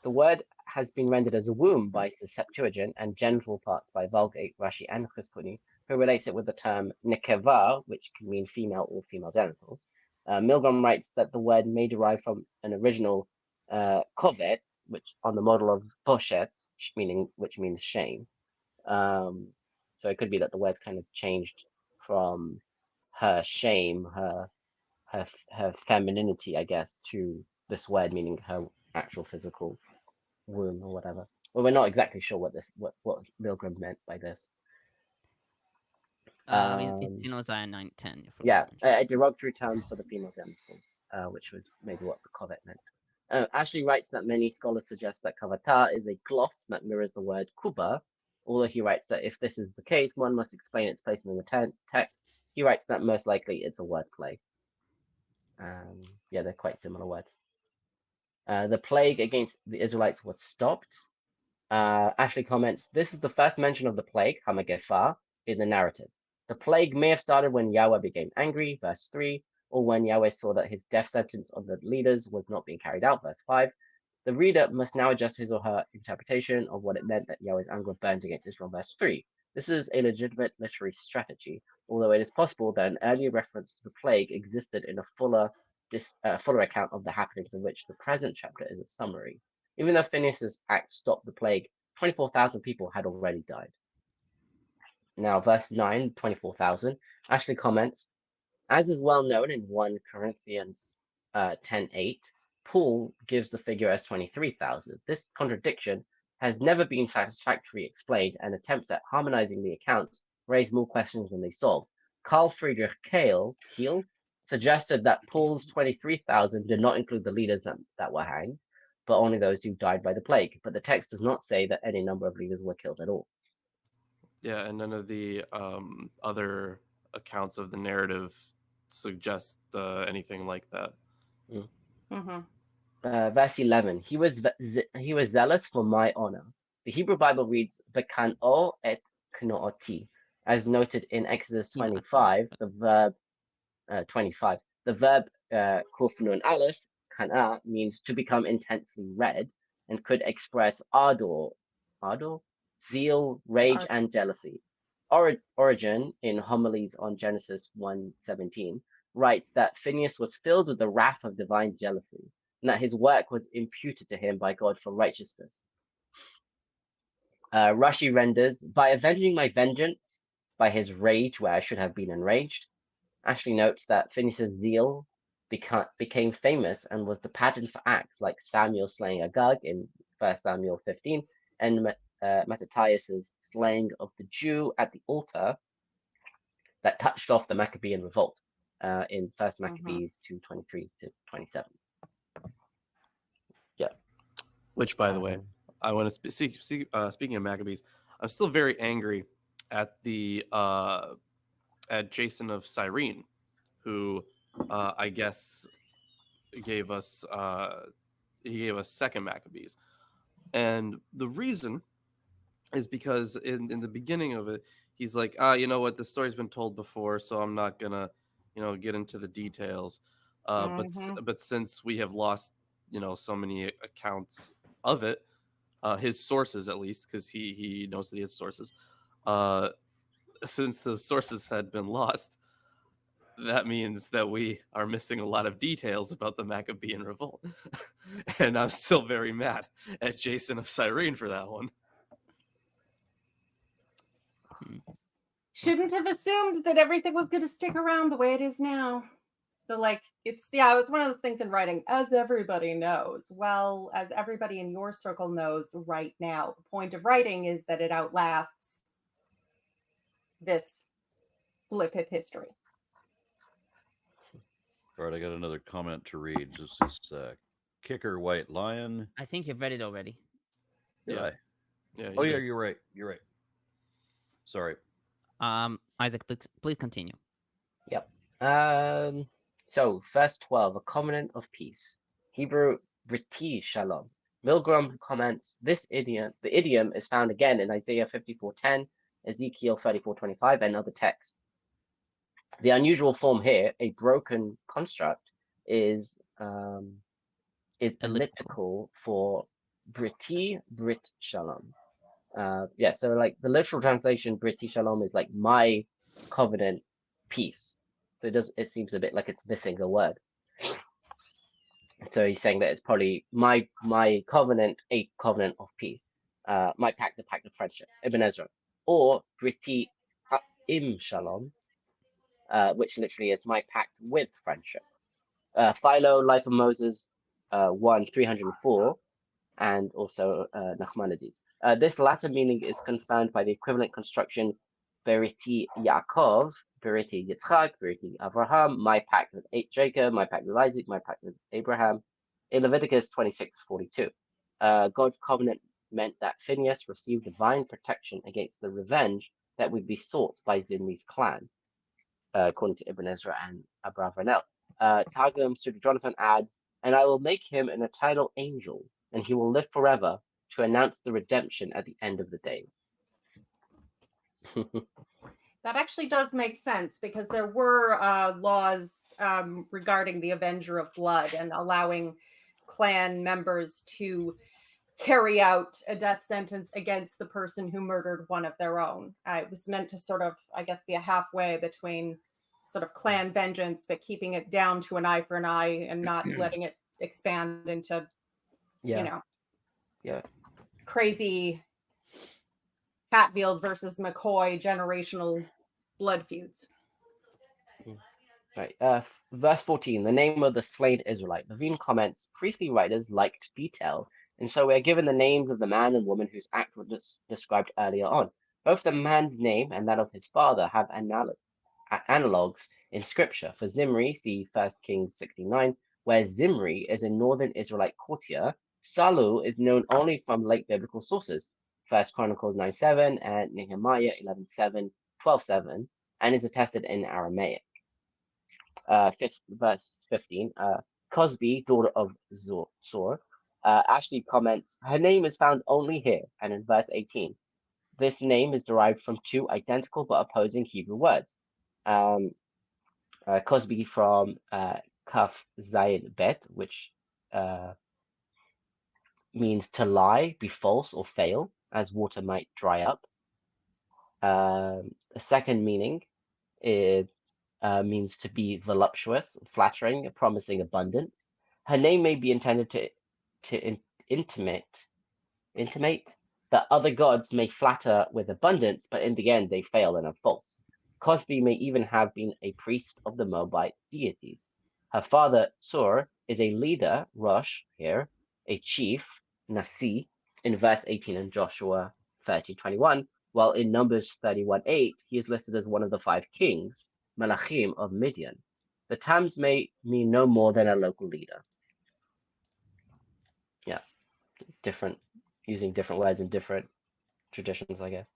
The word has been rendered as a womb by the Septuagint and genital parts by Vulgate, Rashi, and Chizkuni, who relates it with the term nekeva, which can mean female or female genitals. Milgram writes that the word may derive from an original kovet, which on the model of poshet, which means shame. So it could be that the word kind of changed from her shame, her femininity, I guess, to this word meaning her actual physical womb or whatever. Well, we're not exactly sure what Milgram meant by this. It's in Isaiah 9:10. Yeah, a derogatory term for the female genitals, which was maybe what the covet meant. Ashley writes that many scholars suggest that kavata is a gloss that mirrors the word kuba, although he writes that if this is the case, one must explain its placement in the text. He writes that most likely it's a wordplay. Yeah, they're quite similar words. The plague against the Israelites was stopped. Ashley comments, this is the first mention of the plague, Hamagefa, in the narrative. The plague may have started when Yahweh became angry, verse 3, or when Yahweh saw that his death sentence on the leaders was not being carried out, verse 5. The reader must now adjust his or her interpretation of what it meant that Yahweh's anger burned against Israel, verse 3. This is a legitimate literary strategy, although it is possible that an earlier reference to the plague existed in a fuller account of the happenings in which the present chapter is a summary. Even though Phinehas' act stopped the plague, 24,000 people had already died. Now, verse 9, 24,000, Ashley comments, as is well known in 1 Corinthians 10:8, Paul gives the figure as 23,000. This contradiction has never been satisfactorily explained, and attempts at harmonizing the accounts raise more questions than they solve. Carl Friedrich Kehl suggested that Paul's 23,000 did not include the leaders that were hanged, but only those who died by the plague. But the text does not say that any number of leaders were killed at all. Yeah, and none of the other accounts of the narrative suggest anything like that. Verse 11, he was zealous for my honor. The Hebrew Bible reads v'kan'o et kno'oti, as noted in Exodus 25, the verb 25. The verb kufnun aleph, kana, means to become intensely red, and could express ardor, zeal, rage, and jealousy. Origen, in Homilies on Genesis 1:17, writes that Phinehas was filled with the wrath of divine jealousy, and that his work was imputed to him by God for righteousness. Rashi renders, by avenging my vengeance, by his rage where I should have been enraged. Ashley notes that Phinehas' zeal became famous and was the pattern for acts like Samuel slaying Agag in 1 Samuel 15, and Mattathias' slaying of the Jew at the altar that touched off the Maccabean revolt in 1 Maccabees 2:23 to 27. Yeah. Which, by the way, I want to speaking of Maccabees, I'm still very angry at the at Jason of Cyrene, who I guess gave us second Maccabees, and the reason is because in the beginning of it, he's like, you know what, the story's been told before, so I'm not gonna, get into the details. But since we have lost, so many accounts of it, his sources at least, because he knows that he has sources. Since the sources had been lost, that means that we are missing a lot of details about the Maccabean revolt, and I'm still very mad at Jason of Cyrene for that one. Shouldn't have assumed that everything was going to stick around the way it is now. It's one of those things in writing, as everybody knows. Well, as everybody in your circle knows right now, the point of writing is that it outlasts this blip of history. All right, I got another comment to read. This is Kicker White Lion. I think you've read it already. Yeah. Yeah. Oh, yeah, you're right. Sorry. Isaac, please continue. Yep. So, verse 12, a covenant of peace. Hebrew, Briti Shalom. Milgram comments, the idiom is found again in Isaiah 54:10, Ezekiel 34:25, and other texts. The unusual form here, a broken construct, is elliptical for Briti Brit Shalom. So like the literal translation, Briti Shalom, is like my covenant peace. So it seems a bit like it's missing the word. So he's saying that it's probably my covenant, a covenant of peace. My pact, the pact of friendship, Ibn Ezra. Or Briti Im Shalom, which literally is my pact with friendship. Philo, Life of Moses, 1 304, and also Nachmanides. This latter meaning is confirmed by the equivalent construction Beriti Yaakov, Beriti Yitzchak, Beriti Avraham, my pact with Jacob, my pact with Isaac, my pact with Abraham, in Leviticus 26:42. God's covenant meant that Phinehas received divine protection against the revenge that would be sought by Zimri's clan, according to Ibn Ezra and Abravanel. Targums Sir Jonathan adds, and I will make him an eternal angel, and he will live forever to announce the redemption at the end of the days. That actually does make sense, because there were laws regarding the Avenger of Blood and allowing clan members to carry out a death sentence against the person who murdered one of their own. It was meant to sort of, I guess, be a halfway between sort of clan vengeance, but keeping it down to an eye for an eye and not letting it expand into, crazy Hatfield versus McCoy generational blood feuds. Right. Verse 14, the name of the slain Israelite. Levine comments, priestly writers liked detail, and so we are given the names of the man and woman whose act was described earlier on. Both the man's name and that of his father have analogues in scripture. For Zimri, see 1 Kings 69, where Zimri is a northern Israelite courtier. Salu is known only from late biblical sources, 1 Chronicles 9:7 and Nehemiah 11:7, 12:7, and is attested in Aramaic. Verse 15, Cosby, daughter of Zor, Ashley comments, her name is found only here, and in verse 18. This name is derived from two identical but opposing Hebrew words. Cosby from Kaf Zayin Bet, which means to lie, be false, or fail, as water might dry up. The second meaning means to be voluptuous, flattering, promising abundance. Her name may be intended to intimate that other gods may flatter with abundance, but in the end they fail and are false. Cosby may even have been a priest of the Moabite deities. Her father, Tsur, is a leader, Rosh here, a chief, Nasi, in verse 18 in Joshua 30:21, while in Numbers 31:8, he is listed as one of the 5 kings, Malachim of Midian. The terms may mean no more than a local leader. Yeah, using different words in different traditions, I guess.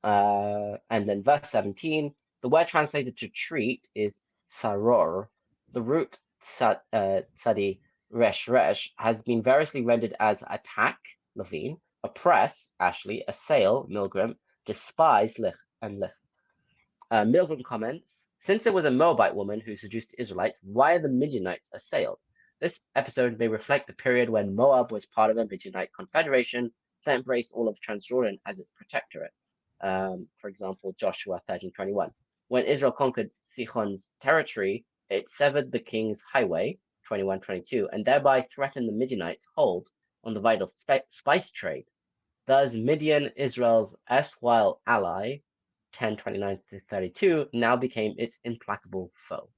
And then verse 17, the word translated to treat is saror. The root tzadi resh has been variously rendered as attack, Levine, oppress, Ashley, assail, Milgram, despise, Licht, and Licht. Milgram comments, since it was a Moabite woman who seduced Israelites, why are the Midianites assailed? This episode may reflect the period when Moab was part of a Midianite confederation that embraced all of Transjordan as its protectorate. For example, Joshua 13:21. When Israel conquered Sihon's territory, it severed the king's highway, 21:22, and thereby threatened the Midianites' hold on the vital spice trade. Thus, Midian, Israel's erstwhile ally, 10:29-32, now became its implacable foe.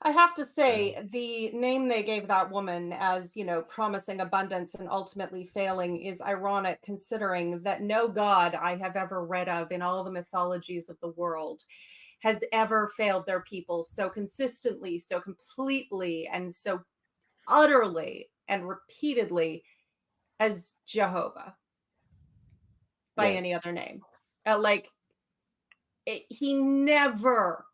I have to say, the name they gave that woman as, promising abundance and ultimately failing is ironic, considering that no god I have ever read of in all the mythologies of the world has ever failed their people so consistently, so completely, and so utterly and repeatedly as Jehovah by any other name. He never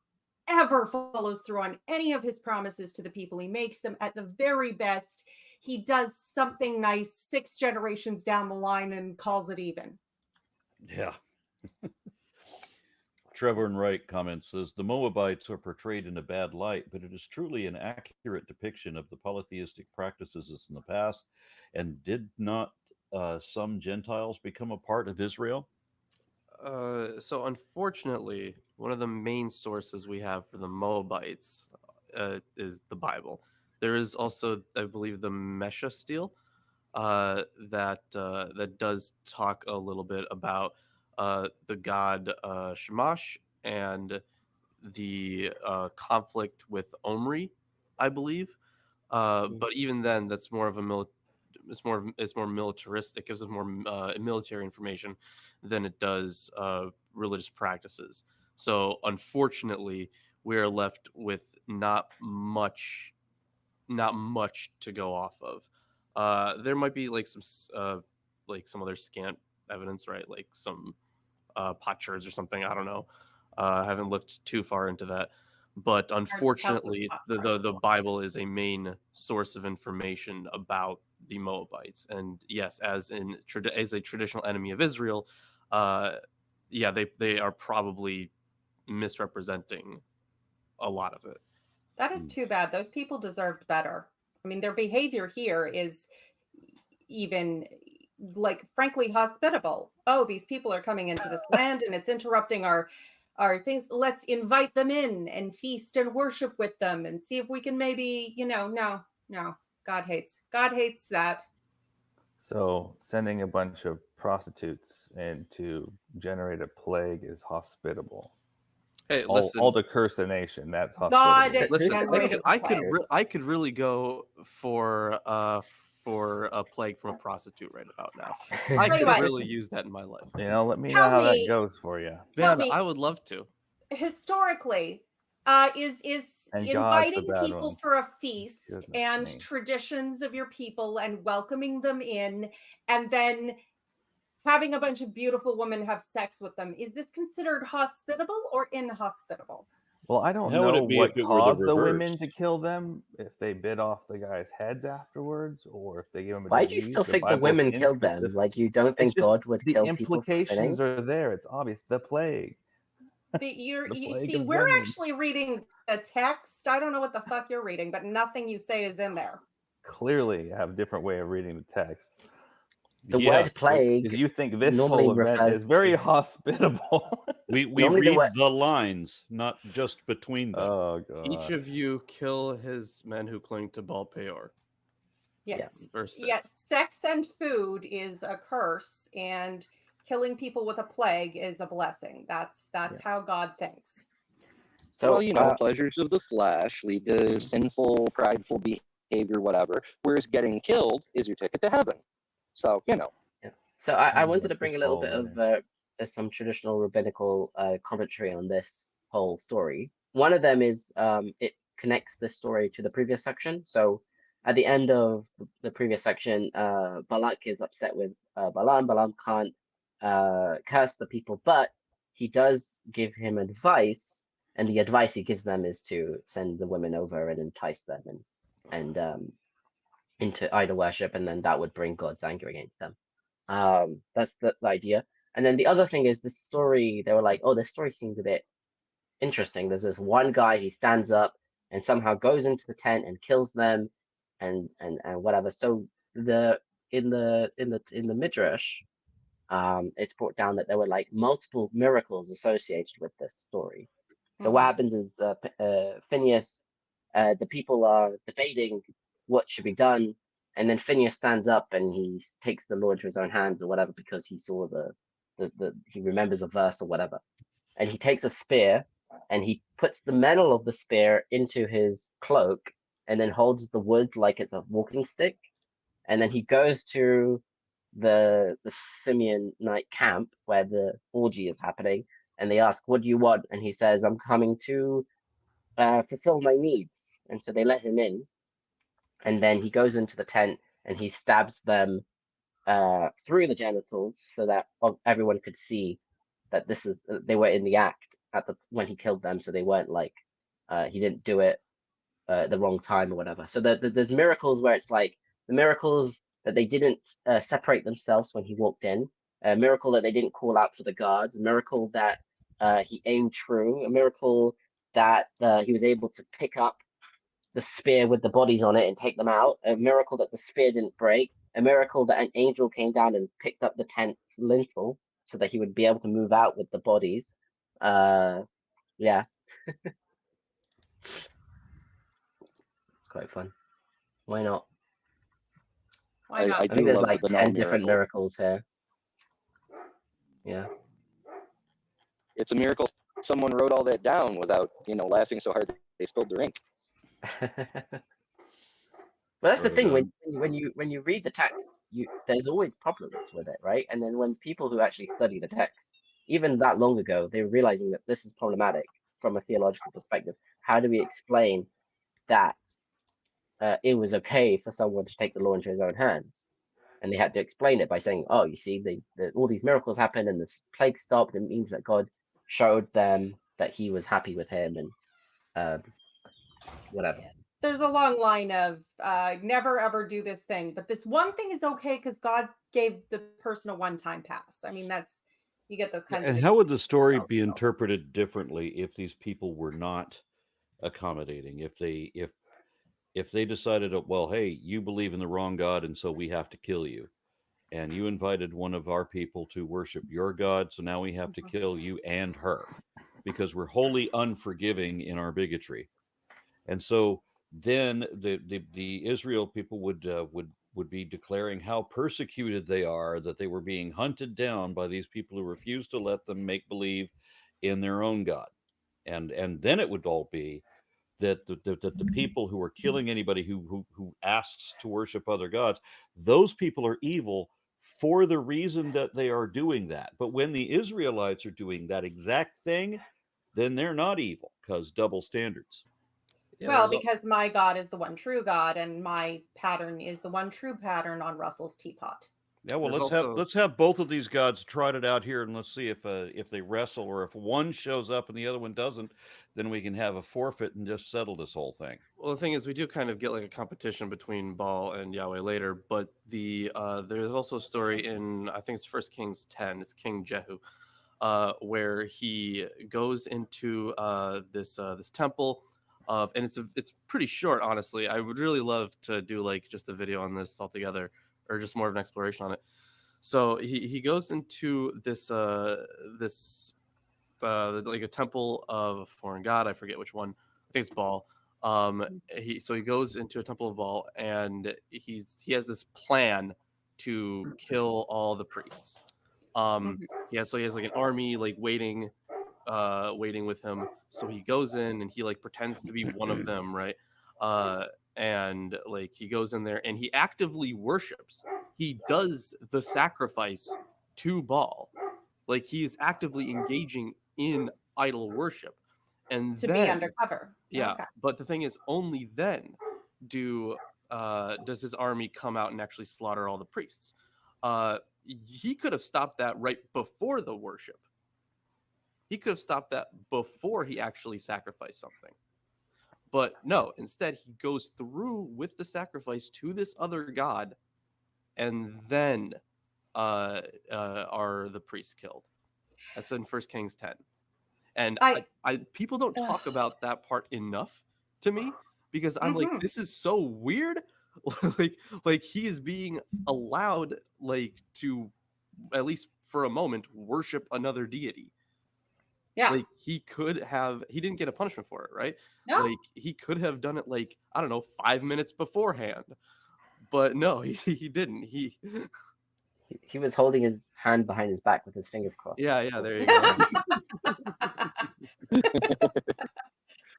ever follows through on any of his promises to the people. He makes them, at the very best, he does something nice 6 generations down the line and calls it even. Yeah. Trevor and Wright comments, says, the Moabites are portrayed in a bad light, but it is truly an accurate depiction of the polytheistic practices in the past. And did not some Gentiles become a part of Israel? So unfortunately, one of the main sources we have for the Moabites is the Bible. There is also, I believe, the Mesha stele that does talk a little bit about the god Shamash and the conflict with Omri, I believe. But even then, that's more of a it's more militaristic. Gives us more military information than it does religious practices. So unfortunately, we are left with not much to go off of. There might be like some other scant evidence, right? Like some potsherds or something. I don't know. I haven't looked too far into that. But unfortunately, the Bible is a main source of information about the Moabites. And yes, as a traditional enemy of Israel, yeah, they are probably misrepresenting a lot of it. That is too bad. Those people deserved better. I mean, their behavior here is even like frankly hospitable. Oh, these people are coming into this land and it's interrupting our things. Let's invite them in and feast and worship with them and see if we can maybe, no. God hates that. So sending a bunch of prostitutes in to generate a plague is hospitable. Hey, listen. All to curse a nation. That's hospitable. God, listen. generated I could really go for a plague from a prostitute right about now. I could really use that in my life. Let me know how that goes for you. Man, I would love to. Historically, is And inviting God's the bad people one. for a feast Goodness and me. traditions of your people and welcoming them in, and then having a bunch of beautiful women have sex with them. Is this considered hospitable or inhospitable? Well, I don't How would know it be what if it were the caused the reverse? women to kill them, if they bit off the guys' heads afterwards, or if they gave them a Why do you disease. still think the Bible's women killed them? inspecific. Like, you don't think It's just God would the kill people for sinning? implications are there. It's obvious. The plague. You plague see, of we're vengeance. actually reading the text. I don't know what the fuck you're reading, but nothing you say is in there. Clearly have a different way of reading the text. The word plague Because you think this normally whole event refers is very to- hospitable. We Normally the read the lines, not just between them. Oh god. Each of you kill his men who cling to Baal Peor. Yes. Verse 6. Yes. Sex and food is a curse, and killing people with a plague is a blessing. That's how God thinks. So, Well, pleasures of the flesh lead to sinful, prideful behavior, whatever. Whereas getting killed is your ticket to heaven. So, Yeah. So I Oh, wanted to yeah, bring a fish little bowl, bit of man. some traditional rabbinical commentary on this whole story. One of them is it connects this story to the previous section. So at the end of the previous section, Balak is upset with Balaam. Balaam can't curse the people, but he does give him advice, and the advice he gives them is to send the women over and entice them and into idol worship, and then that would bring God's anger against them. That's the idea. And then the other thing is this story, they were like, oh, this story seems a bit interesting. There's this one guy, he stands up and somehow goes into the tent and kills them and whatever. So in the Midrash, it's brought down that there were like multiple miracles associated with this story. So what happens is Phinehas, the people are debating what should be done, and then Phinehas stands up and he takes the Lord to his own hands or whatever, because he saw he remembers a verse or whatever, and he takes a spear and he puts the metal of the spear into his cloak and then holds the wood like it's a walking stick, and then he goes to the Simeonite camp where the orgy is happening, and they ask, what do you want? And he says, I'm coming to fulfill my needs. And so they let him in, and then he goes into the tent and he stabs them through the genitals so that everyone could see that they were in the act when he killed them, so they weren't like he didn't do it the wrong time or whatever. So there's miracles where it's like the miracles that they didn't separate themselves when he walked in, a miracle that they didn't call out for the guards, a miracle that he aimed true, a miracle that he was able to pick up the spear with the bodies on it and take them out, a miracle that the spear didn't break, a miracle that an angel came down and picked up the tent's lintel so that he would be able to move out with the bodies. Yeah. It's quite fun. Why not? Why not? I I do think there's love like the 10 no different miracle. miracles here. Yeah. It's a miracle someone wrote all that down without, laughing so hard they spilled their ink. But that's the thing, Right when you read the text, there's always problems with it, right? And then when people who actually study the text, even that long ago, they were realizing that this is problematic from a theological perspective. How do we explain that it was okay for someone to take the law into his own hands? And they had to explain it by saying, "Oh, you see, all these miracles happened, and this plague stopped. It means that God showed them that He was happy with him, and whatever." There's a long line of never ever do this thing, but this one thing is okay because God gave the person a one-time pass. I mean, that's you get those kinds of. And how would the story be interpreted differently if these people were not accommodating? If they decided, well, hey, you believe in the wrong God, and so we have to kill you, and you invited one of our people to worship your God, so now we have to kill you and her because we're wholly unforgiving in our bigotry. And so then the Israel people would be declaring how persecuted they are, that they were being hunted down by these people who refused to let them make believe in their own God. And then it would all be that the people who are killing anybody who asks to worship other gods, those people are evil for the reason that they are doing that. But when the Israelites are doing that exact thing, then they're not evil, because double standards. Yeah, Well, because my God is the one true God, and my pattern is the one true pattern on Russell's teapot. Yeah, well, There's let's have both of these gods trot it out here, and let's see if they wrestle, or if one shows up and the other one doesn't, then we can have a forfeit and just settle this whole thing. Well, the thing is, we do kind of get like a competition between Baal and Yahweh later, but there's also a story in, I think it's 1 Kings 10. It's King Jehu, where he goes into this temple of, and it's pretty short, honestly. I would really love to do like just a video on this altogether, or just more of an exploration on it. So he goes into this like a temple of a foreign god. I forget which one. I think it's Baal. He goes into a temple of Baal, and he has this plan to kill all the priests. Yeah, so he has like an army like waiting with him. So he goes in and he like pretends to be one of them, right? And like he goes in there and he actively worships. He does the sacrifice to Baal. Like he is actively engaging in idol worship. And to then, be undercover. Yeah, Okay. but the thing is, only then does his army come out and actually slaughter all the priests. He could have stopped that right before the worship. He could have stopped that before he actually sacrificed something. But no, instead he goes through with the sacrifice to this other god, and then are the priests killed. That's in 1 Kings 10. And I people don't talk about that part enough to me, because I'm like, this is so weird. like he is being allowed like to, at least for a moment, worship another deity. Yeah. Like he didn't get a punishment for it, right? No. Like he could have done it like, I don't know, 5 minutes beforehand. But no, he didn't. He was holding his hand behind his back with his fingers crossed. Yeah, there you go.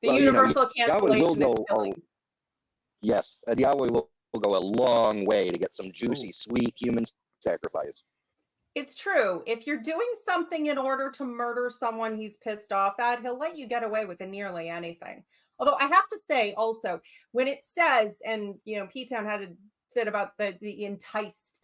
The universal cancellation will go, is killing. Yes, Yahweh will go a long way to get some juicy, sweet human sacrifice. It's true. If you're doing something in order to murder someone he's pissed off at, he'll let you get away with nearly anything. Although I have to say also, when it says, and P-Town had a bit about they enticed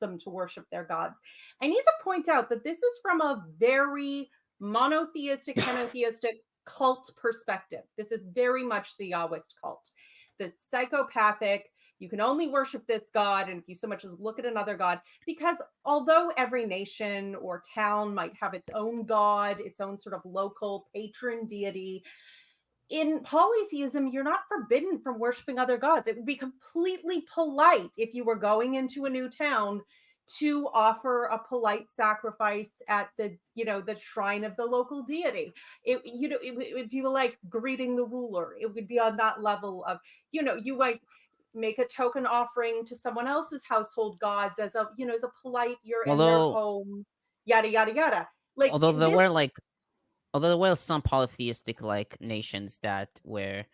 them to worship their gods. I need to point out that this is from a very monotheistic, monotheistic cult perspective. This is very much the Yahwist cult. The psychopathic, you can only worship this god, and if you so much as look at another god, because although every nation or town might have its own god, its own sort of local patron deity, in polytheism, you're not forbidden from worshiping other gods. It would be completely polite if you were going into a new town to offer a polite sacrifice at the shrine of the local deity. It would be like greeting the ruler. It would be on that level of, you might make a token offering to someone else's household gods as a polite, you're in their home, yada, yada, yada. Like, although there were some polytheistic like nations that were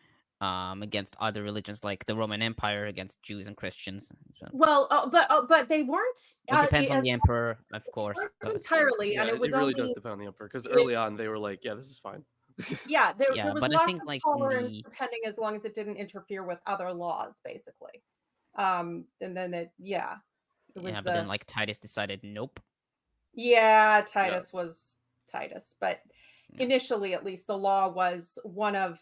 against other religions like the Roman Empire against Jews and Christians. So Well, but they weren't. it depends on as the emperor, of course. weren't But entirely, Yeah, and it was really only does depend on the emperor. Because it- early on they were like, yeah, this is fine. yeah, there yeah, was but I lots think of like tolerance the depending as long as it didn't interfere with other laws, basically. And then it was but then like Titus decided, nope. yeah, Titus was Titus, but Yeah. initially, at least, the law was one of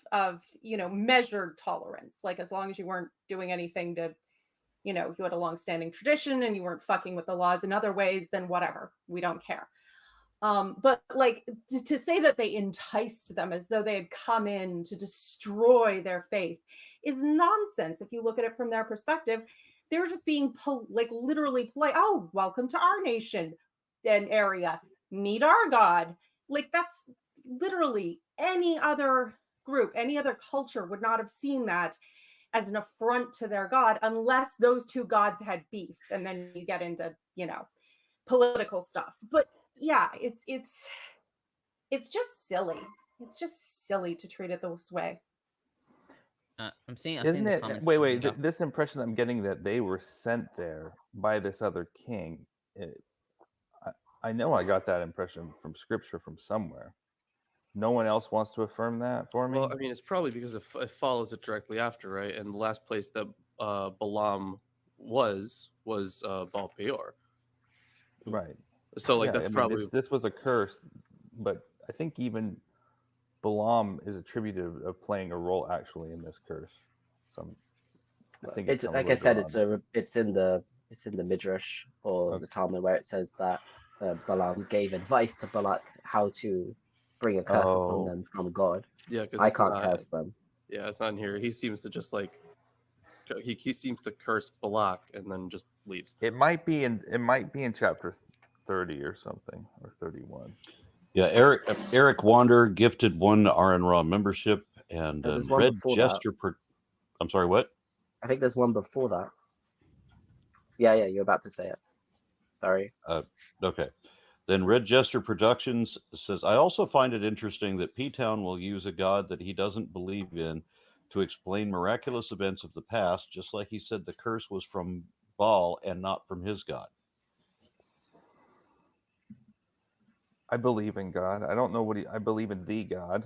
measured tolerance. Like as long as you weren't doing anything to, you had a long-standing tradition and you weren't fucking with the laws in other ways, then whatever, we don't care. But like to say that they enticed them as though they had come in to destroy their faith is nonsense. If you look at it from their perspective, they were just being literally polite. Oh, welcome to our nation and area. Meet our God. Like that's literally any other group, any other culture would not have seen that as an affront to their God unless those two gods had beef. And then you get into, political stuff. But yeah, it's just silly. It's just silly to treat it this way. I'm seeing Isn't the it? comments. Wait. Go. This impression I'm getting that they were sent there by this other king. I know I got that impression from scripture from somewhere. No one else wants to affirm that for me. Well, I mean, it's probably because it follows it directly after, right? And the last place that Balaam was Baal Peor. Right. So like Yeah, that's I mean, probably this was a curse, but I think even Balaam is attributed of playing a role actually in this curse. I think It's comes like I later said, on. it's in the Midrash or the Talmud where it says that Balaam gave advice to Balak how to bring a curse upon them from God. yeah, because I can't curse them. Yeah, it's not in here. He seems to just like he seems to curse Balak and then just leaves. It might be in chapter 30 or something, or 31. Yeah, Eric Wander gifted one Aaron Raw membership, and There's one Red before Jester. I'm sorry, what? I think there's one before that. Yeah, you're about to say it. Sorry. Okay. Then Red Jester Productions says, I also find it interesting that P-Town will use a god that he doesn't believe in to explain miraculous events of the past, just like he said the curse was from Baal and not from his god. I believe in God. I don't know I believe in the God.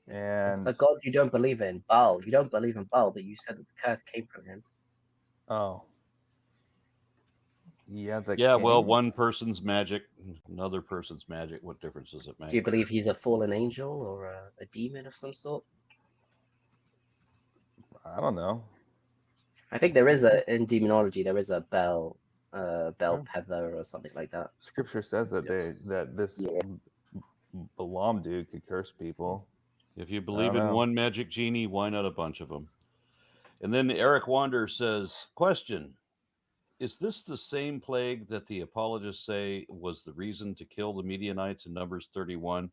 And A god you don't believe in, Baal. You don't believe in Baal, but you said that the curse came from him. oh. Yeah, well, one person's magic, another person's magic. What difference does it make? Do you believe he's a fallen angel or a demon of some sort? I don't know. I think there is in demonology there is a Bel Pever or something like that. Scripture says that this Balaam dude could curse people. If you believe in one magic genie, why not a bunch of them? And then Eric Wander says, question, is this the same plague that the apologists say was the reason to kill the Midianites in Numbers 31?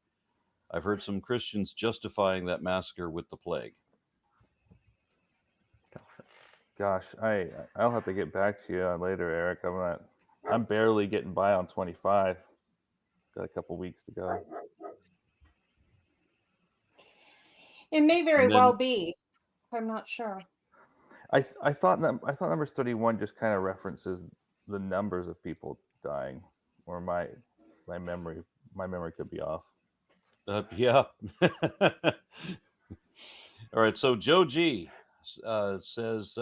I've heard some Christians justifying that massacre with the plague. Gosh, I'll have to get back to you later, Eric. I'm barely getting by on 25. Got a couple weeks to go. It may very well be. I'm not sure. I thought Numbers 31 just kind of references the numbers of people dying, or my memory could be off. Yeah. All right. So Joe G says,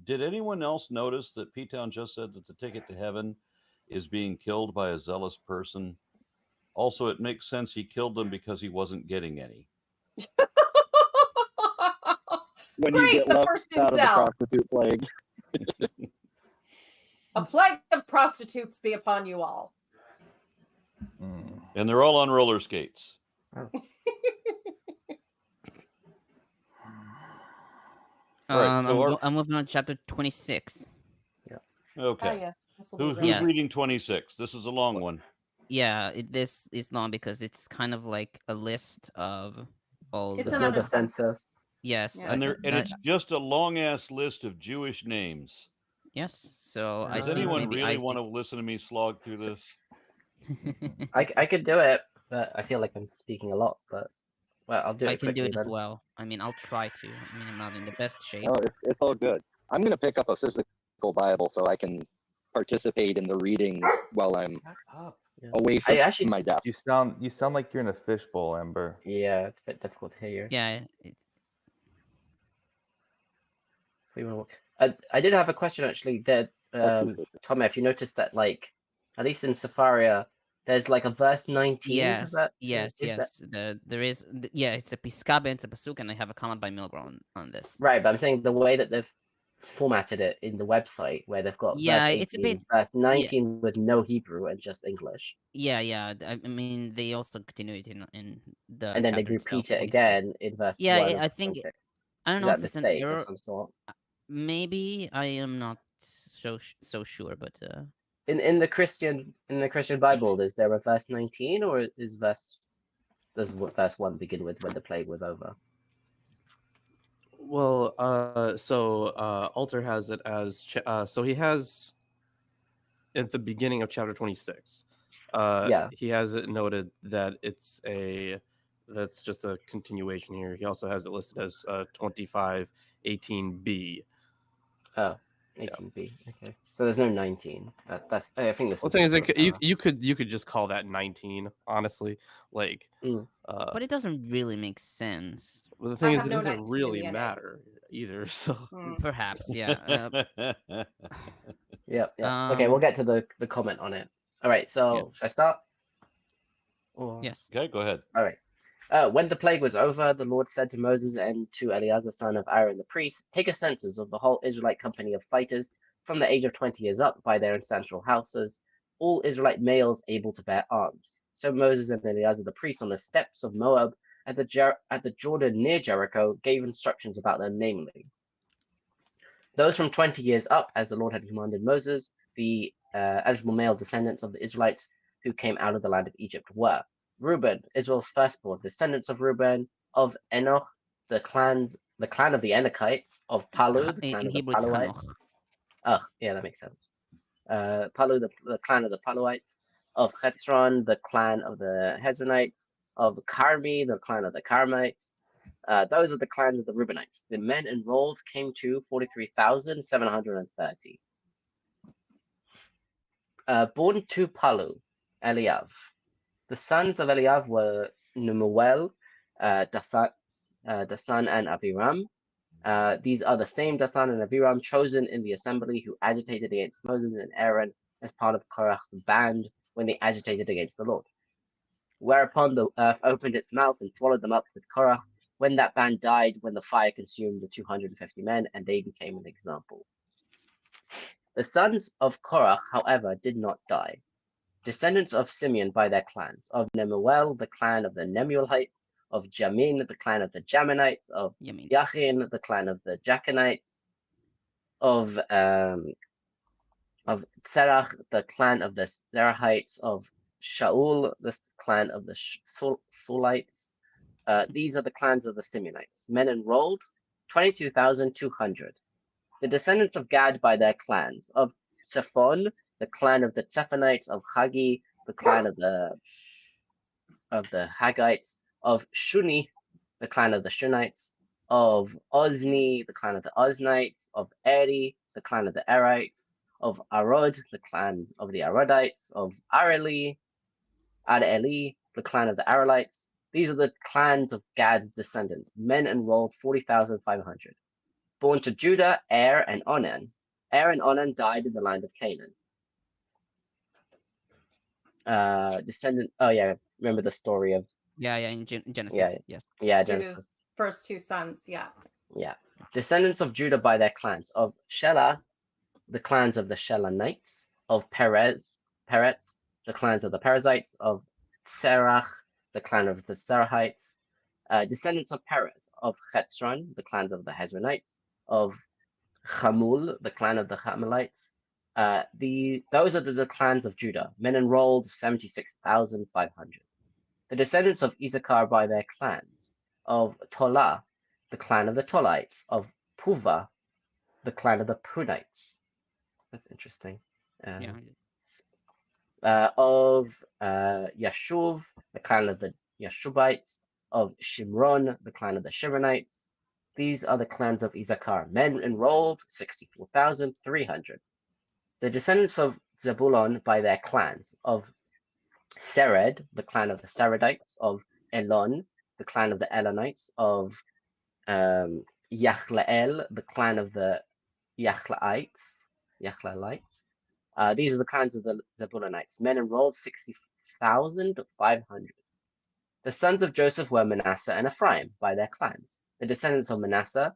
did anyone else notice that P-Town just said that the ticket to heaven is being killed by a zealous person? Also, it makes sense he killed them because he wasn't getting any. When you get left out of the prostitute plague. A plague of prostitutes be upon you all. And they're all on roller skates. I'm moving on to chapter 26. Yeah. Okay. Oh, yes. Who's reading 26? This is a long one. Yeah, this is long because it's kind of like a list of all It's the another census. Yes. Yeah. And it's just a long-ass list of Jewish names. Yes. So I Does think anyone maybe really Isaac... want to listen to me slog through this? I could do it, but I feel like I'm speaking a lot. But Well, I'll do it I can do quickly it as then. well. I mean, I'll try to. I mean, I'm not in the best shape. Oh, it's all good. I'm going to pick up a physical Bible so I can participate in the reading while I'm away from my desk. You sound like you're in a fishbowl, Ember. Yeah, it's a bit difficult to hear you. Yeah. I did have a question actually. That Tom, if you noticed that, like, at least in Safaria, there's like a verse 19. Yes, that, yes. There is. Yeah, it's a piskabe, it's a pasuk, and I have a comment by Milgrom on this. Right, but I'm saying the way that they've formatted it in the website, where they've got verse 18, it's a bit verse 19 with no Hebrew and just English. Yeah. I mean, they also continue it in the. And then they chapter itself, repeat it obviously. again in verse 1. Yeah, I of think 26. I don't Is know that if it's an mistake error. of some sort? Maybe I am not so sure, but In the Christian Bible, is there a verse 19, or does verse 1 begin with when the plague was over? Well, Alter has it as so he has at the beginning of chapter 26. Yes. He has it noted that that's just a continuation here. He also has it listed as 25:18b. Oh, 18b. Okay. So there's no 19. That's I think this. Well, the thing is, like, you could just call that 19. Honestly, like. but it doesn't really make sense. Well, the thing is, have it no doesn't 19 in really the NA. matter either. So Perhaps, yeah. Yeah. Okay, we'll get to the comment on it. All right. So should I start? Yes. Okay, go ahead. All right. When the plague was over, the Lord said to Moses and to Eleazar, son of Aaron the priest, take a census of the whole Israelite company of fighters from the age of 20 years up by their ancestral houses, all Israelite males able to bear arms. So Moses and Eleazar the priest on the steppes of Moab at the Jordan near Jericho gave instructions about them, namely, those from 20 years up, as the Lord had commanded Moses, the eligible male descendants of the Israelites who came out of the land of Egypt were Reuben, Israel's firstborn, descendants of Reuben, of Enoch, the clan of the Enochites, of Palu, the clan In of the Hebrew, it's Paluites. Hanoch. Oh, yeah, that makes sense. Palu, the clan of the Paluites, of Hetzron, the clan of the Hezronites, of Carmi, the clan of the Carmites. Those are the clans of the Reubenites. The men enrolled came to 43,730. Born to Palu, Eliav. The sons of Eliav were Nemuel, Dathan, and Aviram. These are the same Dathan and Aviram chosen in the assembly who agitated against Moses and Aaron as part of Korach's band when they agitated against the Lord. Whereupon the earth opened its mouth and swallowed them up with Korach, when that band died, when the fire consumed the 250 men, and they became an example. The sons of Korach, however, did not die. Descendants of Simeon by their clans, of Nemuel, the clan of the Nemuelites, of Jamin, the clan of the Jaminites, of Yachin, the clan of the Jachanites, of Zerach, the clan of the Zerahites, of Shaul, the clan of the Saulites. These are the clans of the Simeonites. Men enrolled, 22,200. The descendants of Gad by their clans, of Zephon, the clan of the Zephonites, of Hagi, the clan of the Haggites, of Shuni, the clan of the Shunites, of Ozni, the clan of the Oznites, of Eri, the clan of the Erites, of Arod, the clans of the Arodites, of Areli, the clan of the Arelites. These are the clans of Gad's descendants. Men enrolled 40,500. Born to Judah, Er and Onan. Er and Onan died in the land of Canaan. Remember the story of in Genesis. Yes. Genesis. First two sons. Yeah. Descendants of Judah by their clans, of Shelah, the clans of the Shelanites, of Peretz, the clans of the Perizzites, of Serach, the clan of the Zerahites. Descendants of Perez, of Hetzron, the clans of the Hezronites, of Chamul, the clan of the Chamalites. Those are the clans of Judah. Men enrolled 76,500. The descendants of Issachar by their clans, of Tola, the clan of the Tolites, of Puva, the clan of the Punites. That's interesting. Of Yashuv, the clan of the Yashubites, of Shimron, the clan of the Shimronites. These are the clans of Issachar. Men enrolled, 64,300. The descendants of Zebulon by their clans, of Sered, the clan of the Seredites, of Elon, the clan of the Elonites, of Yachleel, the clan of the Yachlaites. These are the clans of the Zebulonites. Men enrolled, 60,500. The sons of Joseph were Manasseh and Ephraim by their clans. The descendants of Manasseh,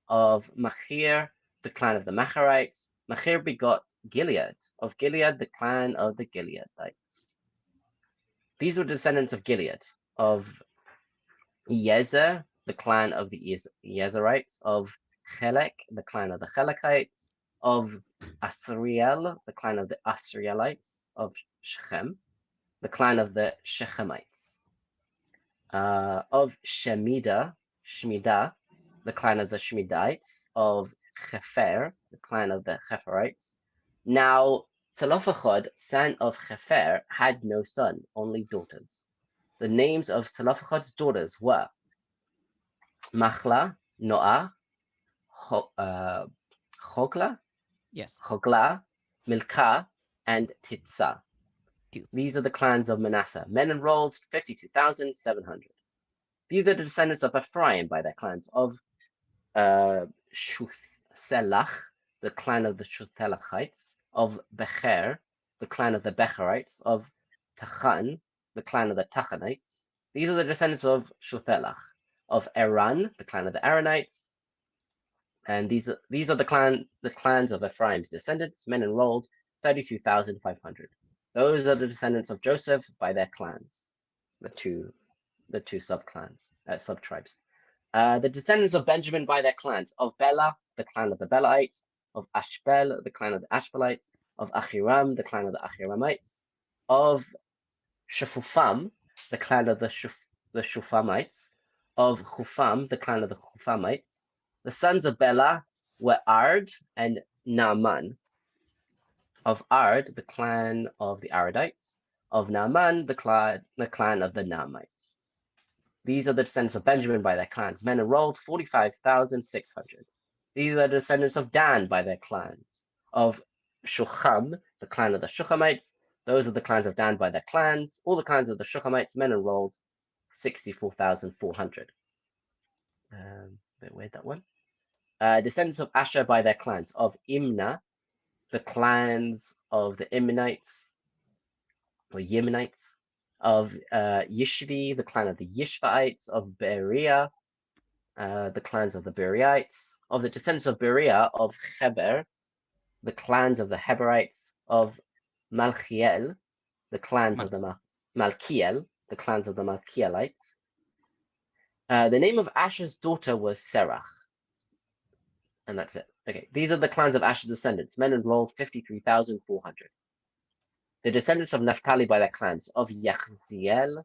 of Machir, the clan of the Machirites. Machir begot Gilead, of Gilead, the clan of the Gileadites. These were descendants of Gilead, of Yezer, the clan of the Yezerites, of Chelek, the clan of the Chelekites, of Asriel, the clan of the Asrielites, of Shechem, the clan of the Shechemites, of Shemidah, the clan of the Shemidites, of Chefer, the clan of the Cheferites. Now, Zelophehad, son of Chefer, had no son, only daughters. The names of Zelophehad's daughters were Machla, Noah, Chogla, Milcah, and Titzah. These are the clans of Manasseh. Men enrolled, 52,700. These are the descendants of Ephraim by their clans, of Shuthelach, the clan of the Shuthelachites, of Becher, the clan of the Becherites, of Tachan, the clan of the Tachanites. These are the descendants of Shuthelach, of Eran, the clan of the Aranites. And these are the clans of Ephraim's descendants. Men enrolled, 32,500. Those are the descendants of Joseph by their clans, the two sub-tribes. The descendants of Benjamin by their clans, of Bela, the clan of the Belaites, of Ashbel, the clan of the Ashbelites, of Achiram, the clan of the Achiramites, of Shephupham, the clan of the Shuphamites, of Chufam, the clan of the Chufamites. The sons of Bela were Ard and Naaman. Of Ard, the clan of the Aradites. Of Naaman, the clan of the Naamites. These are the descendants of Benjamin by their clans. Men enrolled, 45,600. These are the descendants of Dan by their clans. Of Shucham, the clan of the Shuchamites. Those are the clans of Dan by their clans. All the clans of the Shuchamites, men enrolled, 64,400. Bit weird, that one. Descendants of Asher by their clans. Of Imnah, the clans of the Imnites, or Yemenites. Of Yishvi, the clan of the Yishvaites. Of Berea, the clans of the Bereites. Of the descendants of Berea, of Heber, the clans of the Heberites. Of Malchiel, the clans of the Malkiel, the clans of the Malkielites. The name of Asher's daughter was Serach. And that's it. Okay, these are the clans of Asher's descendants. Men enrolled, 53,400. The descendants of Naphtali by their clans. Of Yachziel,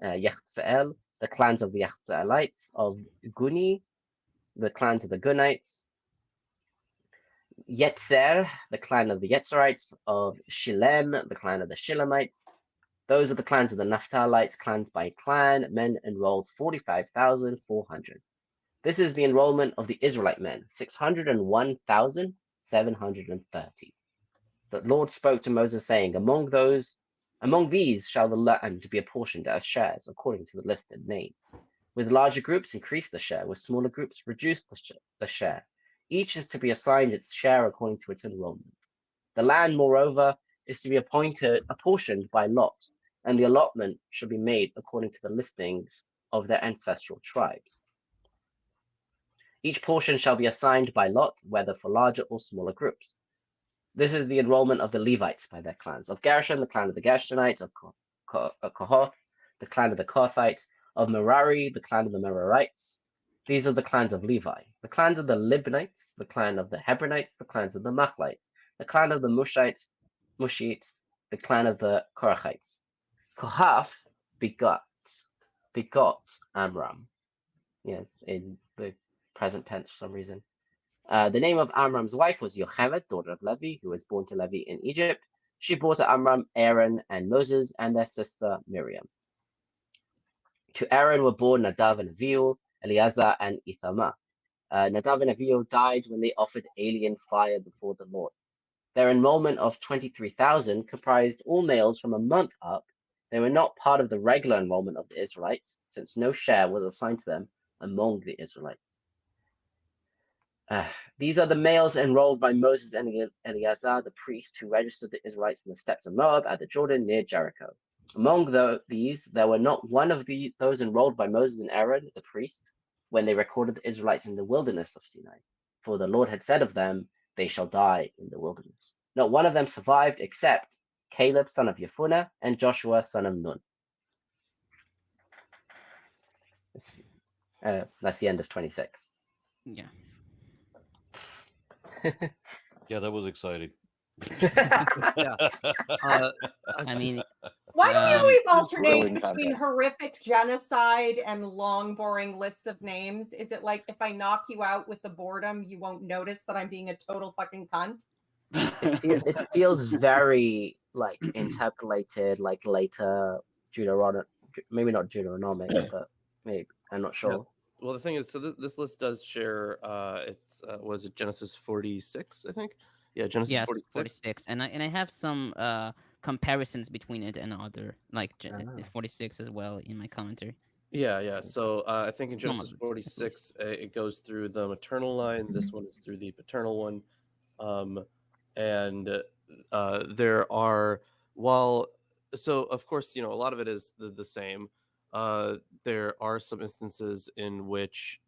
the clans of the Yachzeelites. Of Guni, the clans of the Gunites. Yetzer, the clan of the Yetzerites. Of Shilem, the clan of the Shilemites. Those are the clans of the Naphtalites, clans by clan. Men enrolled, 45,400. This is the enrollment of the Israelite men, 601,730. The Lord spoke to Moses, saying, Among these shall the land be apportioned as shares, according to the listed names. With larger groups, increase the share. With smaller groups, reduce the share. Each is to be assigned its share according to its enrollment. The land, moreover, is to be apportioned by lot, and the allotment shall be made according to the listings of their ancestral tribes. Each portion shall be assigned by lot, whether for larger or smaller groups. This is the enrollment of the Levites by their clans. Of Gershon, the clan of the Gershonites. Of Kohath, the clan of the Kohathites. Of Merari, the clan of the Merarites. These are the clans of Levi. The clans of the Libnites, the clan of the Hebronites, the clans of the Machlites, the clan of the Mushites, the clan of the Korachites. Kohath begot Amram. Yes, in the present tense for some reason. The name of Amram's wife was Yocheved, daughter of Levi, who was born to Levi in Egypt. She bore to Amram, Aaron, and Moses, and their sister Miriam. To Aaron were born Nadav and Avihu, Eleazar and Ithamar. Nadav and Avihu died when they offered alien fire before the Lord. Their enrollment of 23,000 comprised all males from a month up. They were not part of the regular enrollment of the Israelites, since no share was assigned to them among the Israelites. These are the males enrolled by Moses and Eleazar, the priest, who registered the Israelites in the steppes of Moab at the Jordan near Jericho. Among these, there were not one of those enrolled by Moses and Aaron, the priest, when they recorded the Israelites in the wilderness of Sinai. For the Lord had said of them, they shall die in the wilderness. Not one of them survived except Caleb, son of Yefuneh, and Joshua, son of Nun. That's the end of 26. Yeah. Yeah, that was exciting. Yeah. I mean, Why do we always alternate Thrilling between content. horrific genocide and long, boring lists of names? Is it like if I knock you out with the boredom, you won't notice that I'm being a total fucking cunt? It feels very like interpolated, like later Deuteronomy, maybe not Deuteronomic, but maybe I'm not sure. Well, the thing is, so this list does share. It's was it Genesis 46? I think. Yeah, Genesis yes, 46. 46, and I have some comparisons between it and other like 46 as well in my commentary. Yeah. So I think in Some of Genesis it, at 46, it goes through the maternal line. This one is through the paternal one, and there are so of course a lot of it is the same. There are some instances in which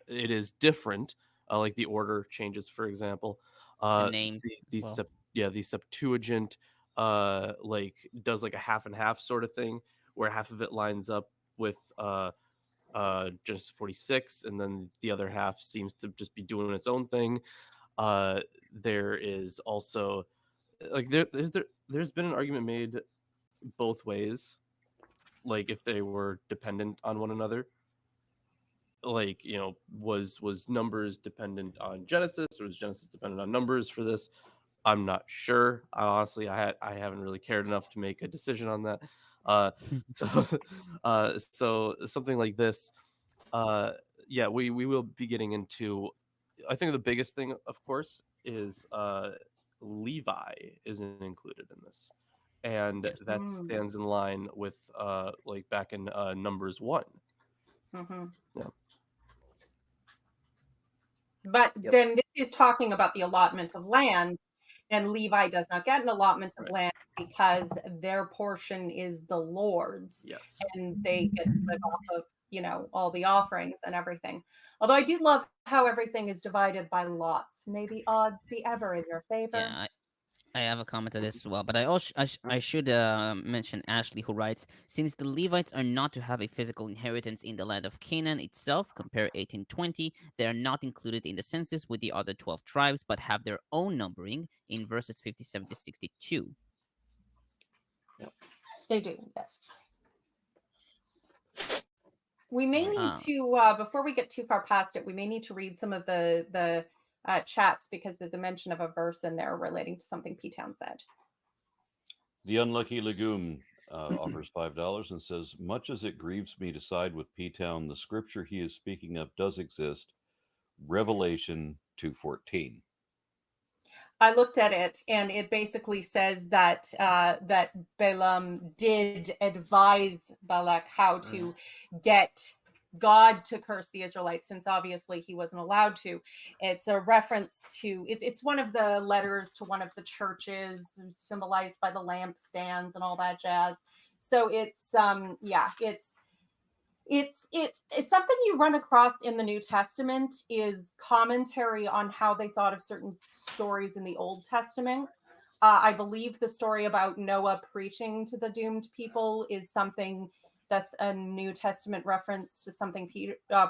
it is different, like the order changes, for example. The names as well. The Septuagint like does like a half and half sort of thing, where half of it lines up with Genesis 46, and then the other half seems to just be doing its own thing. There is also like there's been an argument made both ways, like if they were dependent on one another. Like was Numbers dependent on Genesis, or was Genesis dependent on Numbers for this? I'm not sure. Honestly, I haven't really cared enough to make a decision on that. So something like this, yeah, we will be getting into. I think the biggest thing, of course, is Levi isn't included in this, and Yes. that stands in line with like back in Numbers 1. Mm-hmm. Yeah. But then this is talking about the allotment of land, and Levi does not get an allotment of land because their portion is the Lord's. Yes. And they get to live off of, all the offerings and everything. Although I do love how everything is divided by lots. May the odds be ever in your favor. Yeah, I have a comment to this as well, but I should mention Ashley, who writes, since the Levites are not to have a physical inheritance in the land of Canaan itself, compare 18:20, they are not included in the census with the other 12 tribes, but have their own numbering in verses 57 to 62. They do, yes. We may need to, before we get too far past it, we may need to read some of the chats, because there's a mention of a verse in there relating to something P-Town said. The Unlucky Legume offers $5 and says, much as it grieves me to side with P-Town, the scripture he is speaking of does exist. Revelation 2:14. I looked at it, and it basically says that that Balaam did advise Balak how to get God to curse the Israelites, since obviously he wasn't allowed to. It's a reference to it's one of the letters to one of the churches, symbolized by the lampstands and all that jazz. So it's it's something you run across in the New Testament, is commentary on how they thought of certain stories in the Old Testament. I believe the story about Noah preaching to the doomed people is something that's a New Testament reference to something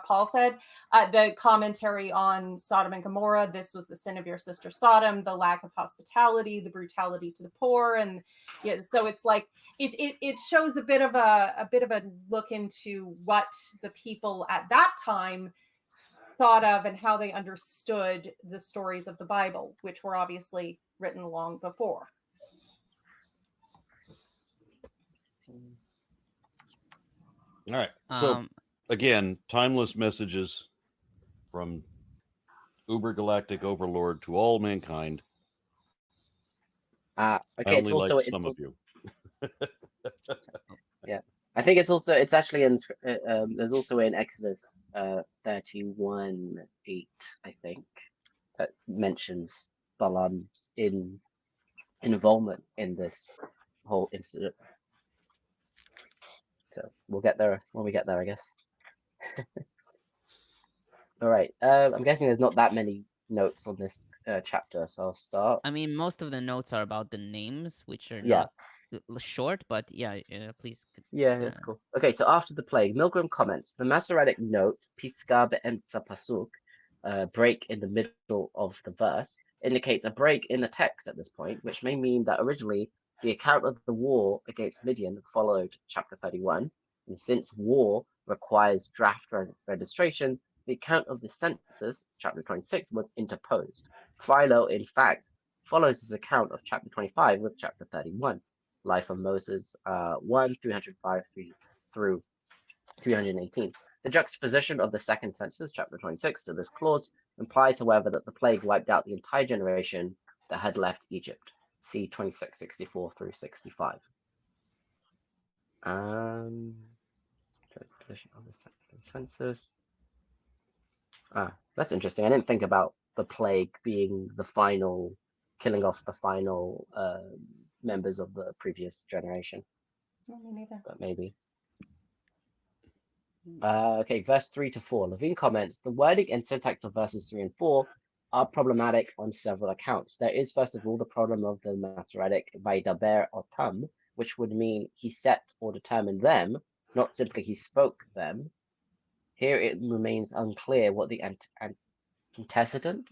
Paul said. The commentary on Sodom and Gomorrah, this was the sin of your sister Sodom, the lack of hospitality, the brutality to the poor, and so it's like it shows a bit of a look into what the people at that time thought of and how they understood the stories of the Bible, which were obviously written long before. All right. So Um, again, timeless messages from Uber Galactic Overlord to all mankind. Okay, I it's only also like some of you. yeah. I think it's actually in there's also in Exodus 31:8, I think, that mentions Balaam's involvement in this whole incident. So we'll get there when we get there, I guess. All right. I'm guessing there's not that many notes on this chapter, so I'll start. I mean, most of the notes are about the names, which are Yeah. not short, but yeah, please. Yeah, that's cool. Okay, so after the plague, Milgram comments, the Masoretic note, Piska be'emtza pasuk, break in the middle of the verse, indicates a break in the text at this point, which may mean that originally the account of the war against Midian followed chapter 31, and since war requires draft registration, the account of the census, chapter 26, was interposed. Philo, in fact, follows his account of chapter 25 with chapter 31. Life of Moses 1, 305 through 318. The juxtaposition of the second census, chapter 26, to this clause implies, however, that the plague wiped out the entire generation that had left Egypt. See 2664 through 65. Juxtaposition of the second census. That's interesting. I didn't think about the plague being the final, killing off the final members of the previous generation. No, me neither. But maybe. Okay, verse 3 to 4. Levine comments, the wording and syntax of verses 3 and 4 are problematic on several accounts. There is, first of all, the problem of the Masoretic Vaidaber otam, which would mean he set or determined them, not simply he spoke them. Here it remains unclear what the antecedent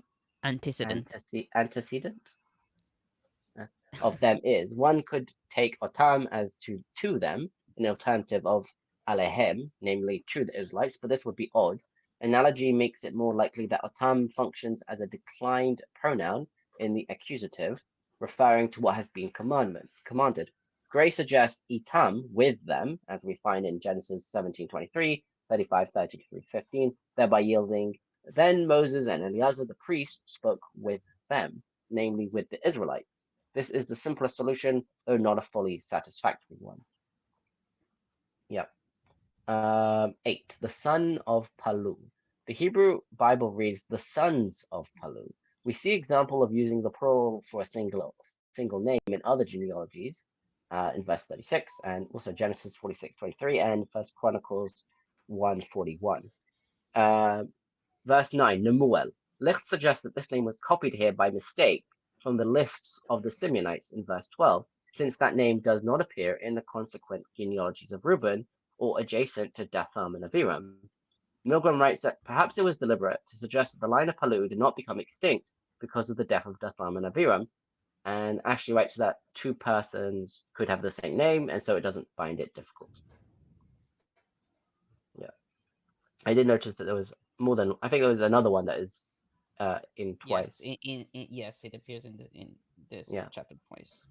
of them is. One could take otam as to them, an alternative of alehem, namely to the Israelites, but this would be odd. Analogy makes it more likely that otam functions as a declined pronoun in the accusative, referring to what has been commanded. Gray suggests itam, with them, as we find in Genesis 17:23, 35:30 through 15, thereby yielding, then Moses and Eleazar the priest spoke with them, namely with the Israelites. This is the simplest solution, though not a fully satisfactory one. Yep. 8. The son of Palu. The Hebrew Bible reads the sons of Palu. We see example of using the plural for a single name in other genealogies, in verse 36, and also Genesis 46:23 and 1 Chronicles 1:41. Verse 9, Nemuel. Licht suggests that this name was copied here by mistake from the lists of the Simeonites in verse 12, since that name does not appear in the consequent genealogies of Reuben or adjacent to Dathan and Aviram. Milgram writes that perhaps it was deliberate to suggest that the line of Palu did not become extinct because of the death of Dathan and Aviram, and actually writes that two persons could have the same name, and so it doesn't find it difficult. Yeah. I did notice that there was more than, I think there was another one that is in twice. Yes, it appears in this chapter twice.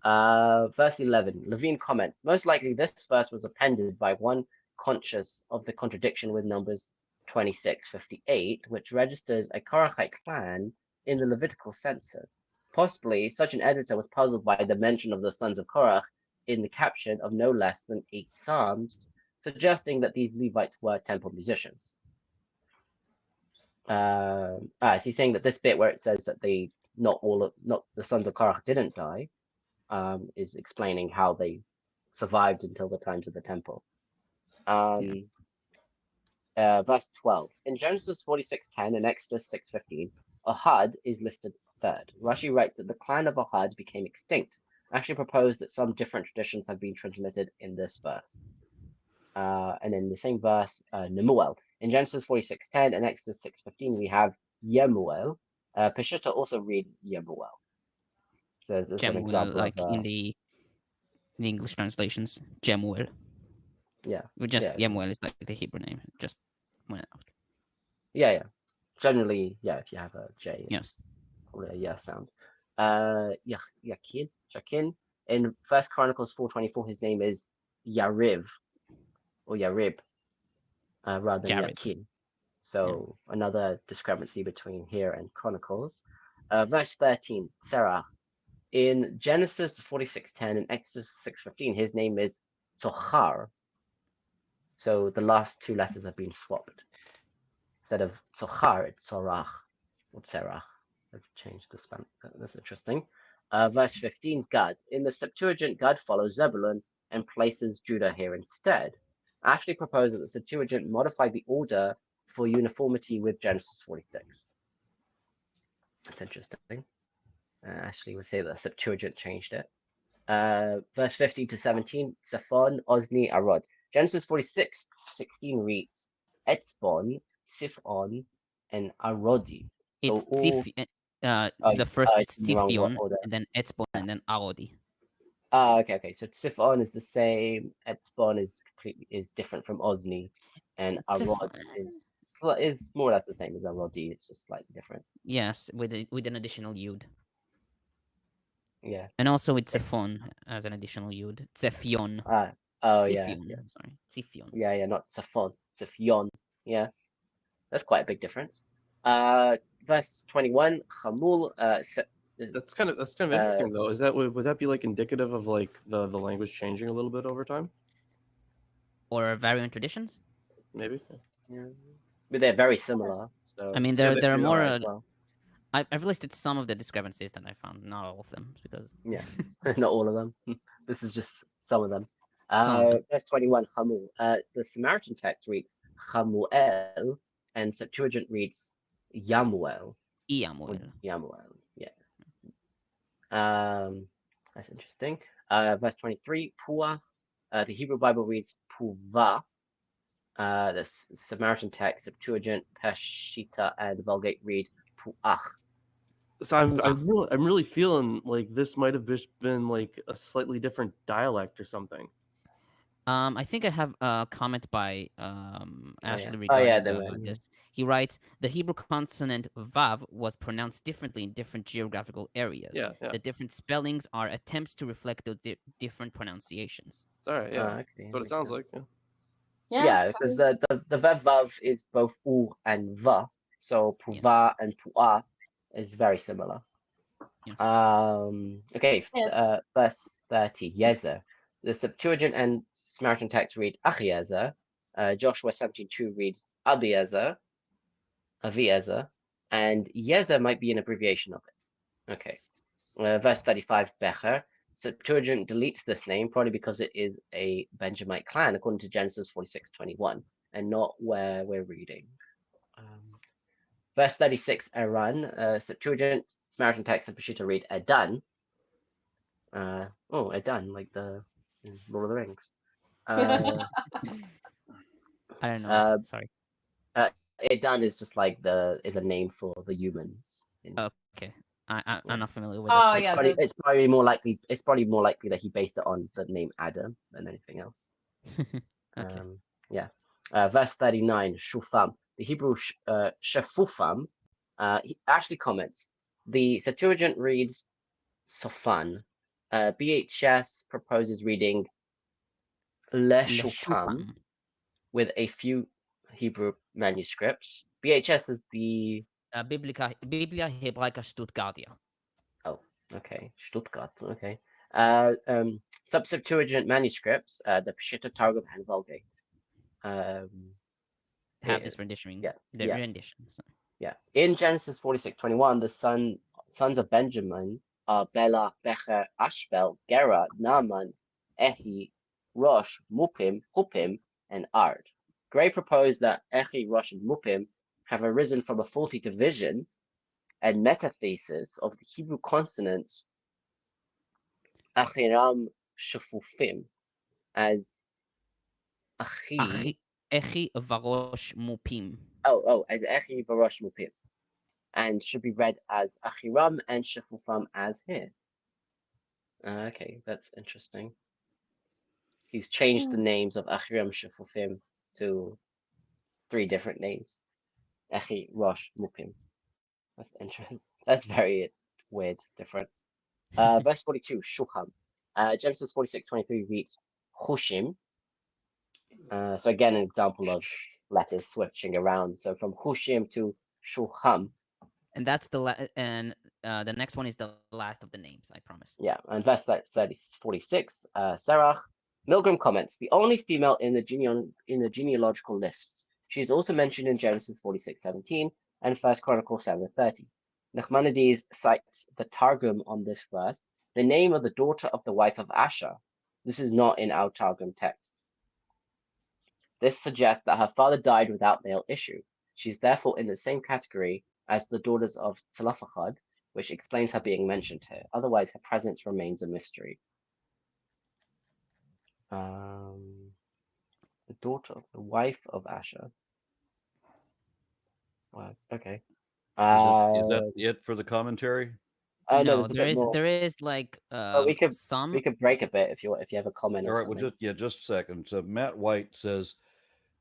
Verse 11, Levine comments, most likely this verse was appended by one conscious of the contradiction with Numbers 26:58, which registers a Korachite clan in the Levitical census. Possibly, such an editor was puzzled by the mention of the sons of Korach in the caption of no less than 8 psalms, suggesting that these Levites were temple musicians. So he's saying that this bit where it says that not the sons of Korach didn't die, is explaining how they survived until the times of the temple. Verse 12. In Genesis 46:10 and Exodus 6:15, Ohad is listed third. Rashi writes that the clan of Ohad became extinct. Actually proposed that some different traditions have been transmitted in this verse. And in the same verse, Nemuel. In Genesis 46:10 and Exodus 6:15, we have Yemuel. Peshitta also reads Yemuel. So there's an example like of, in the English translations, Jemuel. Yeah. Yemuel is like the Hebrew name. Just went out. Yeah. Generally, if you have a J, yes, probably a yeah sound. Yakin. In 1 Chronicles 4:24, his name is Yarib or Yarib. rather than Jared. Yakin. So another discrepancy between here and Chronicles. Verse 13, Serach. In Genesis 46:10 and Exodus 6:15, his name is Tzohar. So the last two letters have been swapped. Instead of Tzohar, it's Zorach or Serach. I've changed the spelling. That's interesting. Verse 15, Gad. In the Septuagint, Gad follows Zebulun and places Judah here instead. I actually propose that the Septuagint modify the order for uniformity with Genesis 46. That's interesting. Actually, would say that the Septuagint changed it. Verse 15 to 17, Zephon, Ozni, Arod. Genesis 46:16 reads, Etzbon, Siphon, and Arodi. So It's all... the first it's it's in the wrong Tziphion, order. and then Etzbon, and then Arodi. Okay. So Siphon is the same. Etzbon is different from Ozni, and Arod is more or less the same as Arodi. It's just slightly different. Yes, with an additional yud. Yeah. And also with Zephon as an additional yud. Zephion. Yeah. Sorry, Ziphion. Yeah, not Zephon. Zephion. Yeah. That's quite a big difference. Verse 21, Chamul. That's kind of interesting though. Is that would that be like indicative of like the language changing a little bit over time? Or variant traditions? Maybe. Yeah. But they're very similar. So I mean, there they are more. are as well. I've listed some of the discrepancies that I found, not all of them, because Yeah, not all of them. This is just some of them. Some of them. Verse 21, Chamul. The Samaritan text reads Chamuel, and Septuagint reads Yamuel. Iamuel. Yamuel, yeah. That's interesting. Verse 23, Puach. The Hebrew Bible reads Puva. The Samaritan text, Septuagint, Peshitta, and Vulgate read Puach. So I'm really feeling like this might have just been like a slightly different dialect or something. I think I have a comment by Ashley regarding this. He writes, the Hebrew consonant Vav was pronounced differently in different geographical areas. Yeah. The different spellings are attempts to reflect those different pronunciations. All right, yeah. Okay, That's what it sounds like. Yeah, because the Vav is both U and Va. So Puva and Pu'a is very similar. Yes. Okay, verse 30, Yezer. The Septuagint and Samaritan text read Achiezer. Joshua 17:2 reads Abiezer, and Yezer might be an abbreviation of it. Okay. Verse 35, Becher. Septuagint deletes this name probably because it is a Benjamite clan, according to Genesis 46:21, and not where we're reading. Verse 36, Aran. Septuagint, Samaritan text, and Peshitta read Edan. Edan, like the Lord of the Rings. I don't know. Sorry. Edan is just like is a name for the humans. Okay. I'm not familiar with it. It's probably more likely that he based it on the name Adam than anything else. Okay. Verse 39, Shufam. The Hebrew Shefufam. He actually comments. The Septuagint reads Sofan. BHS proposes reading Leshufam with a few Hebrew manuscripts. BHS is the Biblia Hebraica Stuttgartia. Oh, okay. Stuttgart. Okay. Septuagint manuscripts, the Peshitta, Targum, and Vulgate. Have this rendition. Rendition. So. Yeah. In Genesis 46:21, the sons of Benjamin are Bela, Becher, Ashbel, Gera, Naaman, Ehi, Rosh, Mupim, Hupim, and Ard. Gray proposed that Ehi, Rosh, and Mupim have arisen from a faulty division and metathesis of the Hebrew consonants Achiram Shefufim as Achi Varosh Mupim. As Echi Varosh Mupim, and should be read as Achiram and Shefufam as here. Okay, that's interesting. He's changed the names of Achiram Shefufim to 3 different names. Echi, Rosh, Mupim. That's interesting. That's very weird difference. Verse 42, Shucham. Genesis 46:23 reads Hushim. So again, an example of letters switching around. So from Hushim to Shuham. And that's the next one is the last of the names, I promise. Yeah, and verse 46, Serach. Milgram comments, the only female in the genealogical lists. She is also mentioned in Genesis 46:17 and 1 Chronicles 7:30. Nachmanides cites the Targum on this verse, the name of the daughter of the wife of Asher. This is not in our Targum text. This suggests that her father died without male issue. She's therefore in the same category as the daughters of Tzalafachad, which explains her being mentioned here. Otherwise, her presence remains a mystery. The daughter of the wife of Asher. Wow, okay. Is that it for the commentary? No, No, there's a bit more. there is like we could some. break a bit if you have a comment. All or right, well, something. just a second. So Matt White says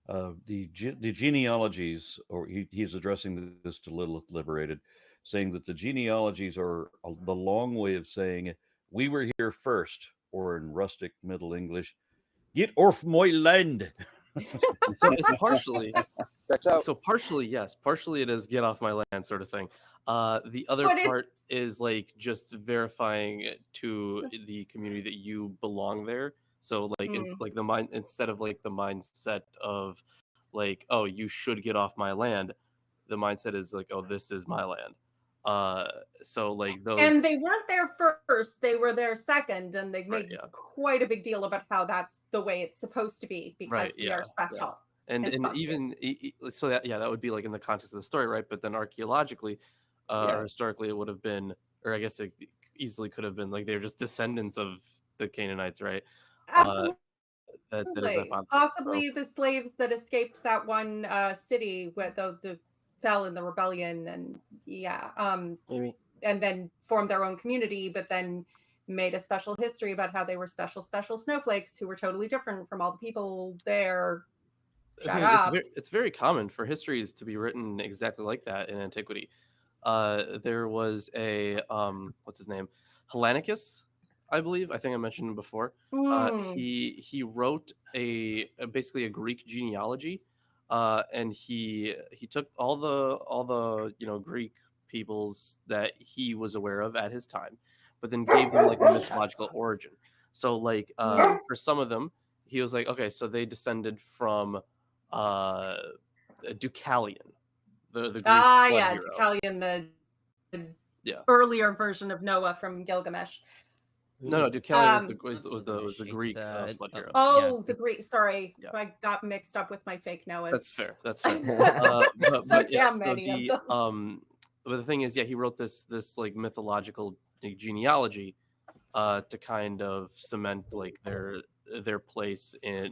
the genealogies, or he's addressing this to Lilith Liberated, saying that the genealogies are the long way of saying we were here first, or in rustic Middle English, get off my land. So it's partially That's so partially yes, partially it is get off my land sort of thing. The other But part is like just verifying to the community that you belong there. So like it's like instead of like the mindset of like, oh, you should get off my land, the mindset is like, oh, this is my land. So like those, and they weren't there first, they were there second, and they made quite a big deal about how that's the way it's supposed to be because we are special. And even so that that would be like in the context of the story, right? But then archaeologically or historically it would have been, or I guess it easily could have been like they're just descendants of the Canaanites, right? Absolutely. That Possibly the slaves that escaped that one city with the fell in the rebellion, and and then formed their own community, but then made a special history about how they were special snowflakes who were totally different from all the people there. It's very common for histories to be written exactly like that in antiquity. There was a what's his name, Hellanicus, I believe. I think I mentioned him before. He wrote basically a Greek genealogy, and he took all the Greek peoples that he was aware of at his time, but then gave them like a mythological origin. So like for some of them, he was like, okay, so they descended from Deucalion, the Greek flood hero. Deucalion, the earlier version of Noah from Gilgamesh. No, Deucalion was the Greek flood hero. Oh, the Greek. Sorry, I got mixed up with my fake Noahs. That's fair. Many of them. But the thing is, he wrote this like mythological genealogy to kind of cement like their place in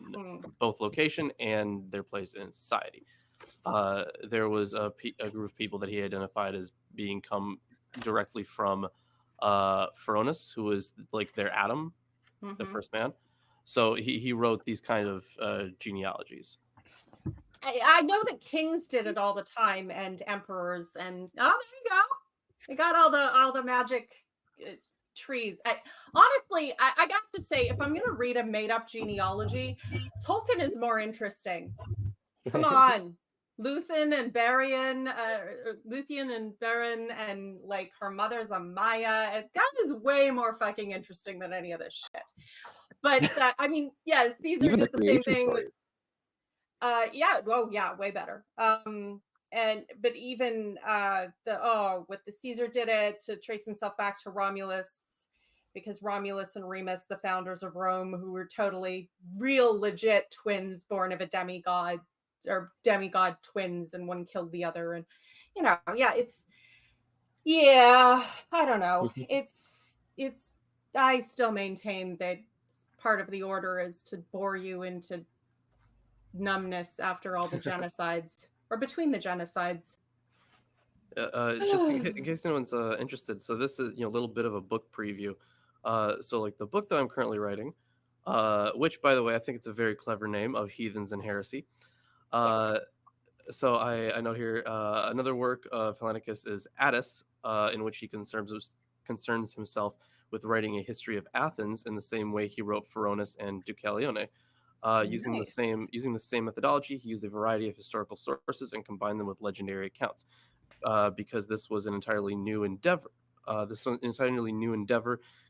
both location and their place in society. There was a group of people that he identified as being come directly from Phinehas, who was like their Adam, the first man. So he wrote these kind of genealogies. I know that kings did it all the time, and emperors, and there you go. They got all the magic trees. Honestly, I got to say, if I'm going to read a made-up genealogy, Tolkien is more interesting. Come on. Luthien and Beren, and like her mother's a Maya. That is way more fucking interesting than any of this shit. But I mean, yes, these are the same thing. Way better. But even what the Caesar did it to trace himself back to Romulus, because Romulus and Remus, the founders of Rome, who were totally real legit twins born of a demigod, or demigod twins, and one killed the other, and I don't know. It's I still maintain that part of the order is to bore you into numbness after all the genocides, or between the genocides. Just in case anyone's interested, so this is a little bit of a book preview. So like the book that I'm currently writing, which by the way I think it's a very clever name, of Heathens and Heresy. So I note here another work of Hellanicus is Attis, in which he concerns himself with writing a history of Athens in the same way he wrote Phinehas and Deucalion. Using the same methodology, he used a variety of historical sources and combined them with legendary accounts. Because this was an entirely new endeavor.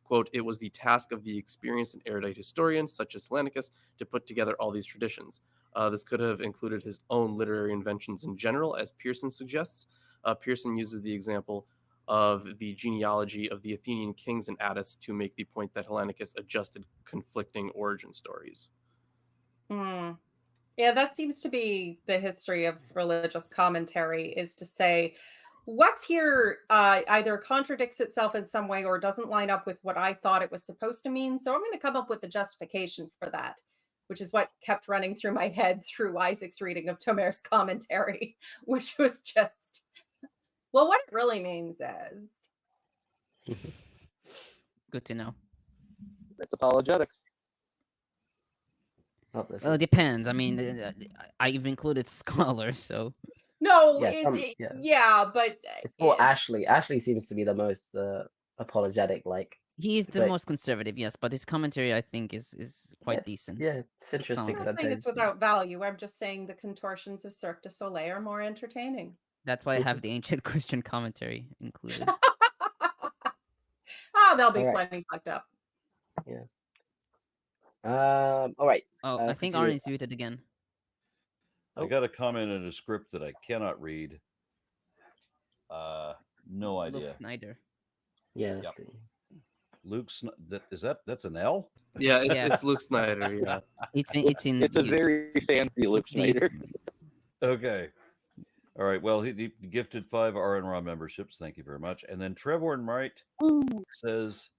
Quote, it was the task of the experienced and erudite historian, such as Leviticus, to put together all these traditions. This could have included his own literary inventions in general, as Pearson suggests. Pearson uses the example of the genealogy of the Athenian kings and Attis to make the point that Hellenicus adjusted conflicting origin stories. Yeah, that seems to be the history of religious commentary, is to say what's here either contradicts itself in some way or doesn't line up with what I thought it was supposed to mean. So I'm going to come up with a justification for that, which is what kept running through my head through Isaac's reading of Tomer's commentary, which was just, well, what it really means is. Good to know. It's apologetics. Oh, Well, it depends. I mean, I've included scholars, so. No, yeah, but it's more Ashley. Ashley seems to be the most apologetic. Like he's the most conservative, yes, but his commentary I think is quite decent. Yeah, it's interesting. I'm not saying it's without value. I'm just saying the contortions of Cirque du Soleil are more entertaining. That's why I have the ancient Christian commentary included. They'll be plenty fucked up. Yeah. All right. Oh, I think Arnie's muted again. I got a comment in a script that I cannot read. No idea. Luke Snyder. Yeah. Yep. That's an L? Yeah, it's Luke Snyder. Yeah, it's a very fancy Luke Snyder. Okay. All right. Well, he gifted 5 RN-RAW memberships. Thank you very much. And then Trevor and Wright says,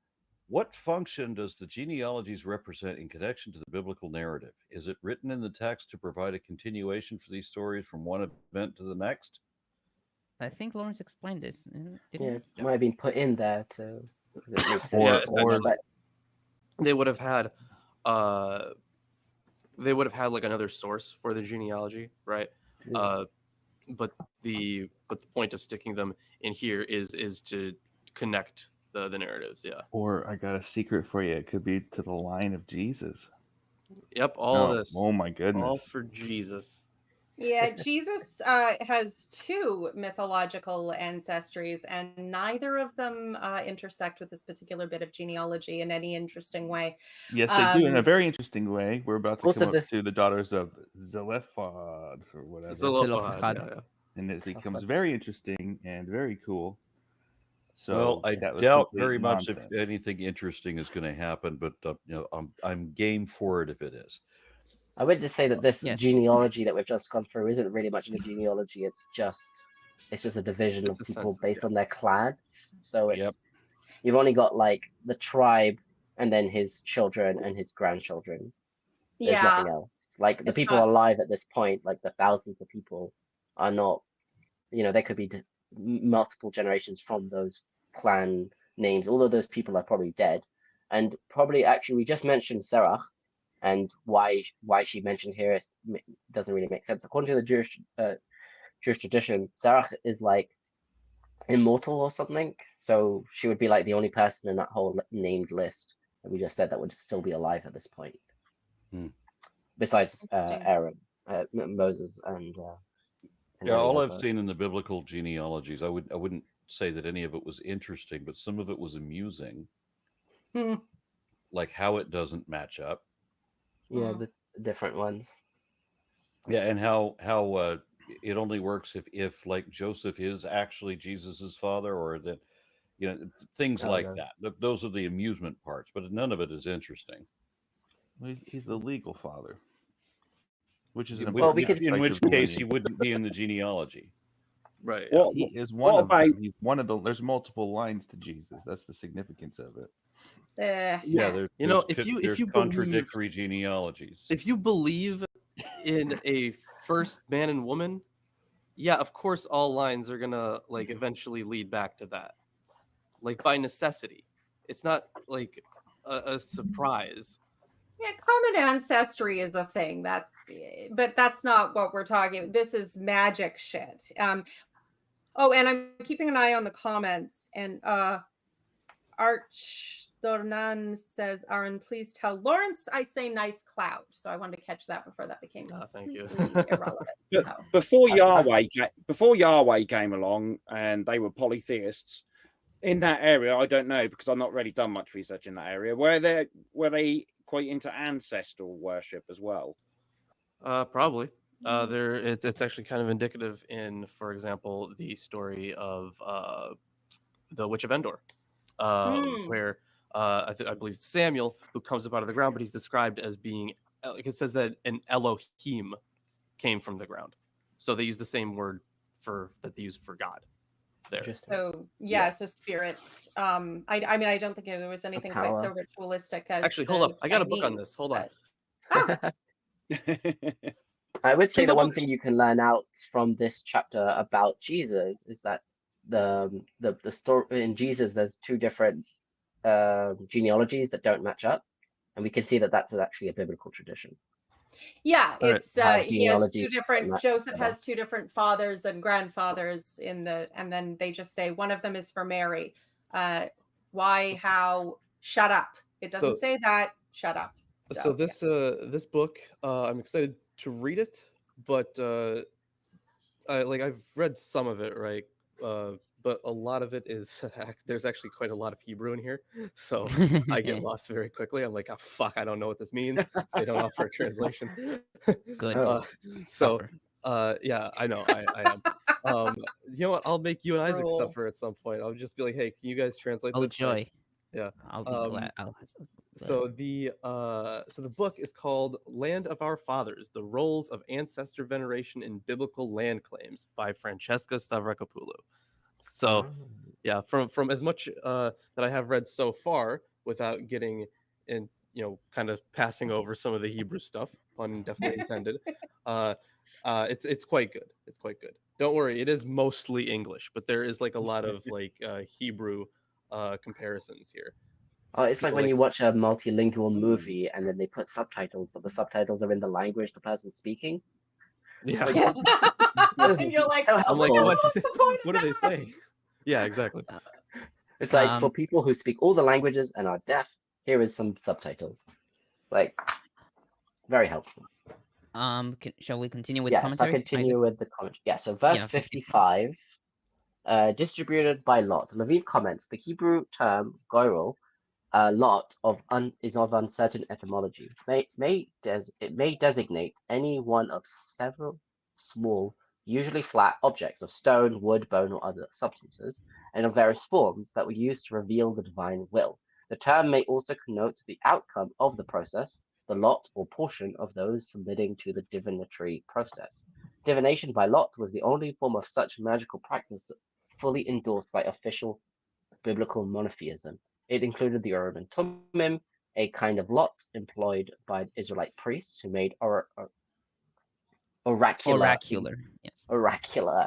what function does the genealogies represent in connection to the biblical narrative? Is it written in the text to provide a continuation for these stories from one event to the next? I think Lawrence explained this. It might have been put in there to. Or they would have had, like another source for the genealogy, right? Yeah. But the point of sticking them in here is to connect the narratives. Yeah. Or I got a secret for you. It could be to the line of Jesus. Yep. All this. Oh my goodness. All for Jesus. Yeah, Jesus has 2 mythological ancestries, and neither of them intersect with this particular bit of genealogy in any interesting way. Yes, they do in a very interesting way. We're about to come up to the daughters of Zelophehad or whatever. Zelophehad, yeah. And it becomes very interesting and very cool. So well, I doubt very much if anything interesting is going to happen, but I'm game for it if it is. I would just say that this genealogy that we've just gone through isn't really much of a genealogy. It's just a division of people based on their clans. So you've only got like the tribe and then his children and his grandchildren. There's nothing else. Like the people alive at this point, like the thousands of people, are not. There could be multiple generations from those clan names. Although those people are probably dead, and probably actually we just mentioned Serach. And why she mentioned here doesn't really make sense. According to the Jewish tradition, Sarah is like immortal or something. So she would be like the only person in that whole named list that we just said that would still be alive at this point. Besides Aaron, Moses, and all I've seen in the biblical genealogies, I wouldn't say that any of it was interesting, but some of it was amusing, like how it doesn't match up. Yeah, the different ones. Yeah, and how it only works if like Joseph is actually Jesus's father, or that things like that. Those are the amusement parts, but none of it is interesting. Well, he's the legal father, which is in which case he wouldn't be in the genealogy. Right. Well, he is one of them. He's one of the. There's multiple lines to Jesus. That's the significance of it. There's if you contradictory genealogies. If you believe in a first man and woman, of course all lines are gonna like eventually lead back to that, like by necessity. It's not like a surprise. Yeah, common ancestry is a thing. But that's not what we're talking. This is magic shit. And I'm keeping an eye on the comments, and Dornan says, Aaron, please tell Lawrence I say nice cloud. So I wanted to catch that before that became Thank you. irrelevant. But So. before Yahweh came along and they were polytheists in that area, I don't know because I've not really done much research in that area. Were they quite into ancestral worship as well? Probably. It's actually kind of indicative in, for example, the story of the Witch of Endor, where I believe Samuel, who comes up out of the ground, but he's described as being, like it says that an Elohim came from the ground. So they use the same word that they use for God there. So so spirits. I mean, I don't think there was anything quite so ritualistic as. Actually, hold up. I got a book on this. Hold on. I would say the one thing you can learn out from this chapter about Jesus is that the story in Jesus, there's two different genealogies that don't match up, and we can see that that's actually a biblical tradition. Yeah, it's he has two different. Joseph together. has two different fathers and grandfathers and then they just say one of them is for Mary. Why? How? Shut up! It doesn't say that. Shut up. So this book, I'm excited to read it, but I've read some of it, right? But a lot of it is there's actually quite a lot of Hebrew in here, so I get lost very quickly. I'm like, oh fuck, I don't know what this means. They don't offer a translation. Good. Yeah, I know, I am. You know what? I'll make you and Isaac suffer at some point. I'll just be like, hey, can you guys translate this? Joy. Yeah, I'll be glad. So the book is called Land of Our Fathers: The Roles of Ancestor Veneration in Biblical Land Claims by Francesca Stavrakopoulou. So yeah, from as much that I have read so far, without getting in, kind of passing over some of the Hebrew stuff, pun definitely intended, it's quite good. It's quite good. Don't worry, it is mostly English, but there is like a lot of Hebrew comparisons here. Oh, it's like when you watch a multilingual movie and then they put subtitles, but the subtitles are in the language the person's speaking. Yeah. And you're like, so I'm like, what's the point what of are they that? saying? Yeah, exactly. It's like for people who speak all the languages and are deaf, here is some subtitles. Like, very helpful. Shall we continue with commentary? Yeah, so continue with the commentary. Yeah, so verse 55, distributed by lot. Levine comments, the Hebrew term goyrel, lot is of uncertain etymology. It may designate any one of several small, usually flat objects of stone, wood, bone, or other substances, and of various forms that were used to reveal the divine will. The term may also connote the outcome of the process, the lot or portion of those submitting to the divinatory process. Divination by lot was the only form of such magical practice fully endorsed by official biblical monotheism. It included the Urim and Thummim, a kind of lot employed by Israelite priests who made oracular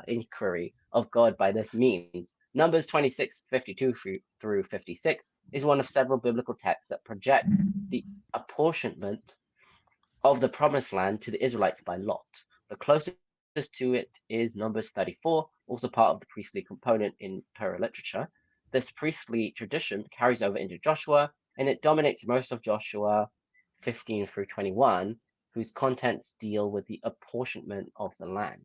inquiry of God by this means. Numbers 26:52 through 56 is one of several biblical texts that project the apportionment of the promised land to the Israelites by lot. The closest to it is Numbers 34, also part of the priestly component in Torah literature. This priestly tradition carries over into Joshua, and it dominates most of Joshua 15 through 21, whose contents deal with the apportionment of the land.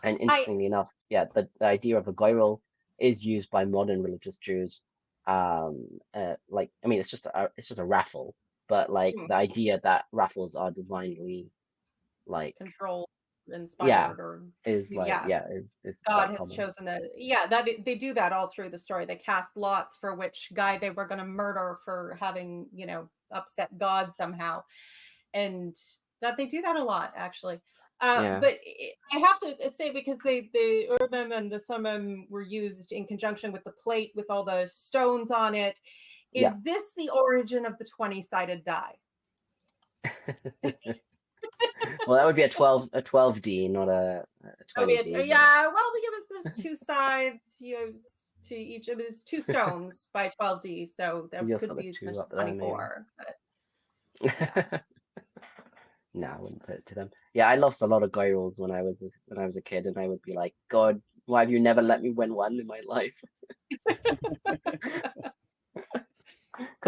And interestingly enough, the idea of a goyrel is used by modern religious Jews. It's just a raffle, but the idea that raffles are divinely controlled, inspired, is God has chosen that they do that all through the story. They cast lots for which guy they were going to murder for having upset God somehow, and that they do that a lot actually. But I have to say, because the Urim and the Thummim were used in conjunction with the plate with all the stones on it. Is this the origin of the 20-sided die? Well, that would be a 12D, not a 20D. Because there's two sides, to each of there's two stones by 12D, so there could be 24. But, no, I wouldn't put it to them. Yeah, I lost a lot of goyrels when I was a kid, and I would be like, God, why have you never let me win one in my life?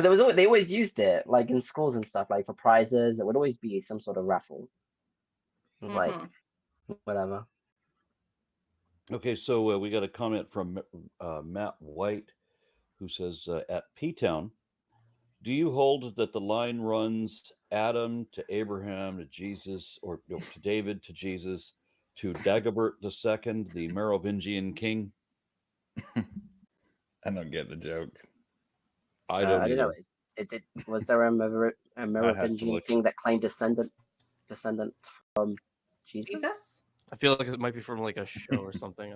Because they always used it, like in schools and stuff, like for prizes. It would always be some sort of raffle, like whatever. Okay, so we got a comment from Matt White, who says, at P-Town, do you hold that the line runs Adam to Abraham to Jesus, or no, to David to Jesus, to Dagobert II, the Merovingian king? I don't get the joke. I don't don't know. either. Was there a Merovingian look. king that claimed descendant from Jesus? I feel like it might be from like a show or something.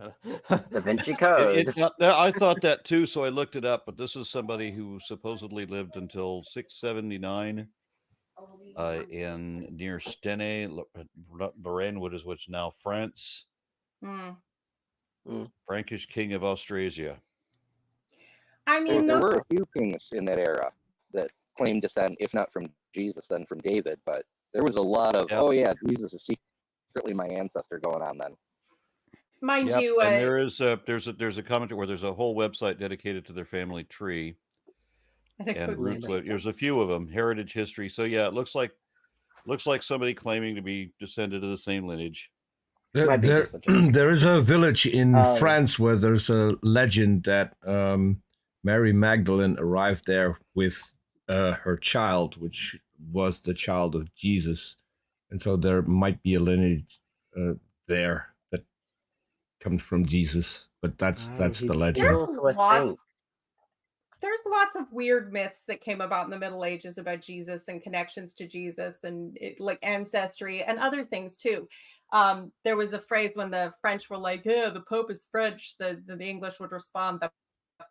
Da Vinci Code. I thought that too, so I looked it up. But this is somebody who supposedly lived until 679 in near Stenay, Lorraine, which is now France. Frankish king of Austrasia. I mean, there were a few kings in that era that claimed descent, if not from Jesus, then from David. But there was a lot of, oh yeah, Jesus is secretly my ancestor going on then. Mind you, and there's a comment where there's a whole website dedicated to their family tree and roots. There's a few of them, heritage history. So yeah, it looks like somebody claiming to be descended of the same lineage. There is a village in France where there's a legend that Mary Magdalene arrived there with her child, which was the child of Jesus, and so there might be a lineage there that comes from Jesus, but that's the legend. There's lots of weird myths that came about in the Middle Ages about Jesus and connections to Jesus and like ancestry and other things too. There was a phrase when the French were like, "Yeah, the Pope is French." The English would respond, "The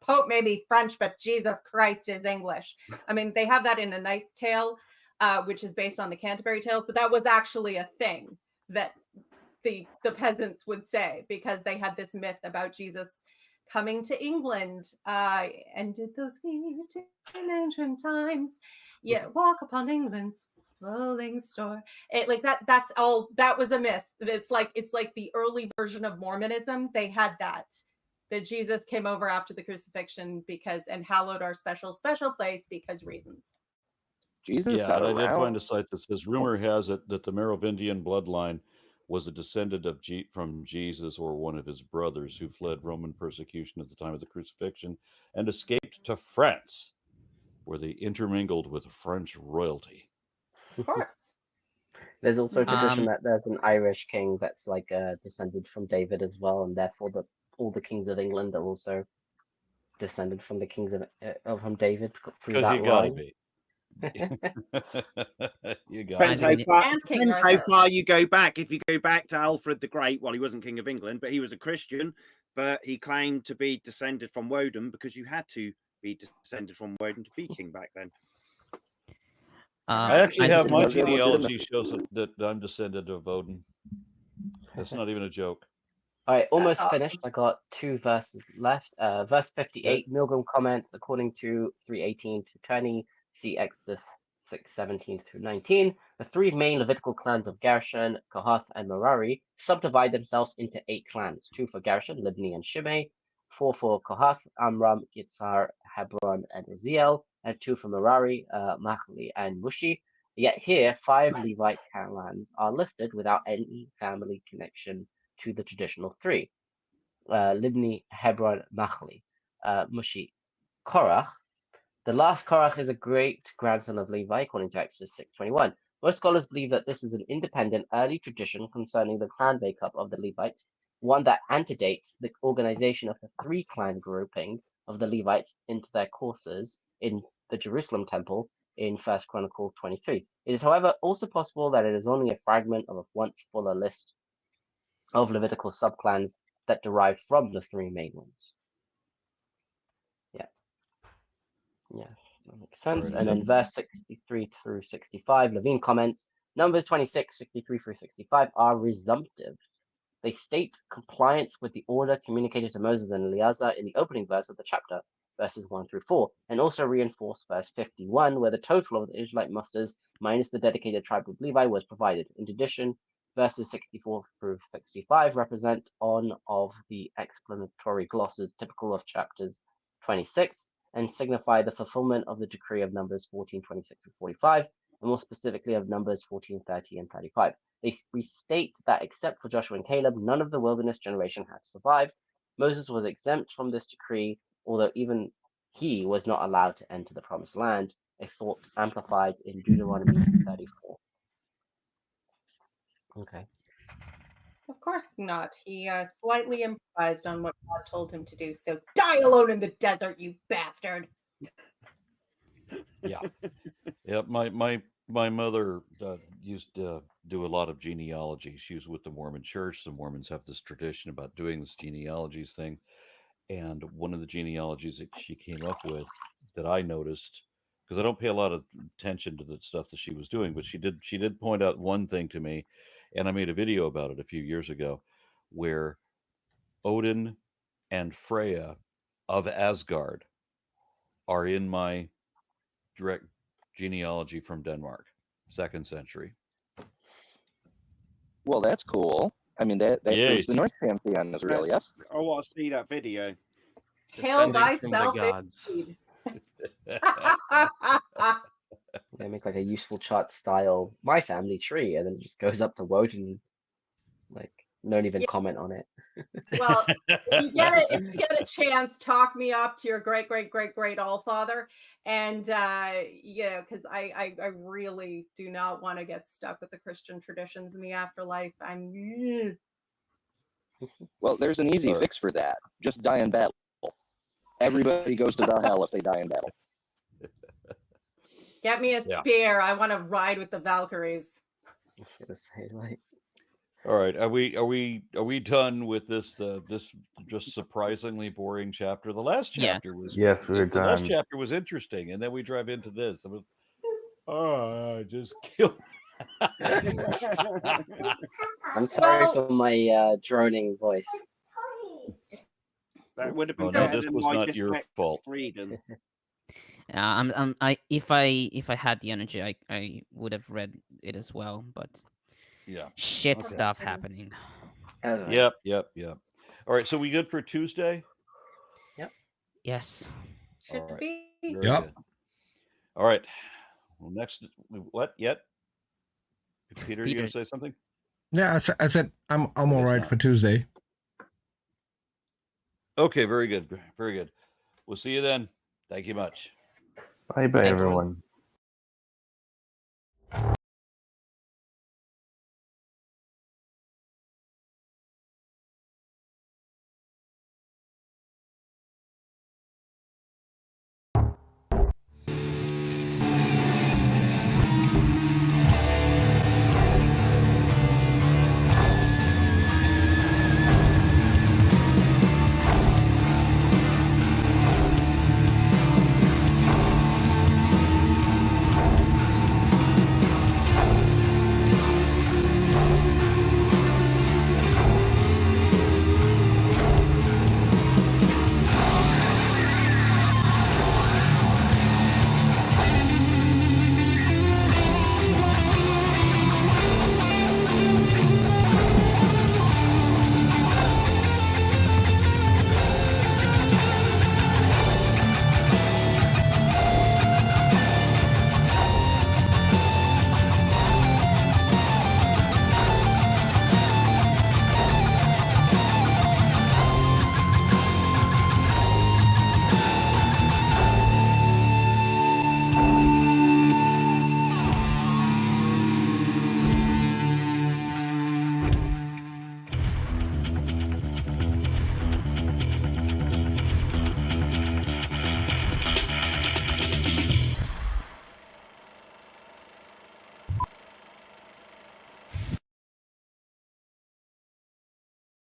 Pope may be French, but Jesus Christ is English." I mean, they have that in A Knight's Tale, which is based on the Canterbury Tales, but that was actually a thing that the peasants would say because they had this myth about Jesus coming to England, and did those feet in ancient times, walk upon England's rolling store. It like that. That's all. That was a myth. It's like the early version of Mormonism. They had that Jesus came over after the crucifixion and hallowed our special place because reasons. Jesus. Yeah, and I did find a site that says rumor has it that the Merovingian bloodline was a descendant from Jesus or one of his brothers who fled Roman persecution at the time of the crucifixion and escaped to France, where they intermingled with French royalty. Of course. There's also a tradition that there's an Irish king that's like descended from David as well, and therefore all the kings of England are also descended from the kings from David through that line. You got Depends how far you go back. If you go back to Alfred the Great, well, he wasn't king of England, but he was a Christian, but he claimed to be descended from Woden because you had to be descended from Woden to be king back then. I actually have my genealogy shows that I'm descended of Woden. That's not even a joke. All right, almost finished. I got 2 verses left. Verse 58, Milgram comments, according to 3:18 to 20, see Exodus 6:17 through 19. The 3 main Levitical clans of Gershon, Kohath, and Merari subdivide themselves into 8 clans: 2 for Gershon, Libni and Shimei; 4 for Kohath, Amram, Yitzhar, Hebron, and Uziel; and 2 for Merari, Machli and Mushi. Yet here, 5 Levite clans are listed without any family connection to the traditional 3: Libni, Hebron, Machli, Mushi, Korach. The last Korach is a great grandson of Levi, according to Exodus 6:21. Most scholars believe that this is an independent early tradition concerning the clan makeup of the Levites, one that antedates the organization of the 3 clan grouping of the Levites into their courses in the Jerusalem temple in 1 Chronicles 23. It is, however, also possible that it is only a fragment of a once fuller list of Levitical subclans that derive from the 3 main ones. Yeah, that makes sense. And then verse 63 through 65, Levine comments, Numbers 26, 63 through 65 are resumptive. They state compliance with the order communicated to Moses and Eleazar in the opening verse of the chapter, verses 1 through 4, and also reinforce verse 51, where the total of the Israelite musters minus the dedicated tribe of Levi was provided. In addition, verses 64 through 65 represent one of the explanatory glosses typical of chapters 26, and signify the fulfillment of the decree of Numbers 14:26-45, and more specifically of Numbers 14:30 and 35. They restate that except for Joshua and Caleb, none of the wilderness generation had survived. Moses was exempt from this decree, although even he was not allowed to enter the promised land, a thought amplified in Deuteronomy 34. Okay. Of course not. He slightly improvised on what God told him to do. So die alone in the desert, you bastard. Yeah. Yeah. My mother used to do a lot of genealogy. She was with the Mormon Church. The Mormons have this tradition about doing this genealogies thing. And one of the genealogies that she came up with that I noticed, because I don't pay a lot of attention to the stuff that she was doing, but she did point out one thing to me, and I made a video about it a few years ago, where Odin and Freya of Asgard are in my direct genealogy from Denmark, 2nd century. Well, that's cool. I mean, that Yay. the Norse pantheon is real, yes? I want to see that video. Hail Descending from the thyself gods. indeed. They make like a useful chart style my family tree, and then it just goes up to Woden. Like, don't even comment on it. Well, if you get a chance, talk me up to your great allfather, and because I really do not want to get stuck with the Christian traditions in the afterlife. Well, there's an easy fix for that. Just die in battle. Everybody goes to Valhalla if they die in battle. Get me a spear. I want to ride with the Valkyries. I was gonna say, like, All right, are we done with this this just surprisingly boring chapter? The last chapter was Yes, we were the last done. chapter was interesting, and then we drive into this. It was just kill. I'm sorry Well- for my droning voice. That would have been Oh no, better this than was my not your dyslexic fault. reading. If I had the energy, I would have read it as well, but Yeah. shit Okay. stuff happening. Anyway, Yep. All right, so we good for Tuesday? Yes. Should All right. be. Very Yep. good. All right. Well, next, what? Yet? Peter, you gonna say something? Yeah, I said I'm all Yes, right now. for Tuesday. Okay, very good. Very good. We'll see you then. Thank you much. Bye bye, Thank you. everyone.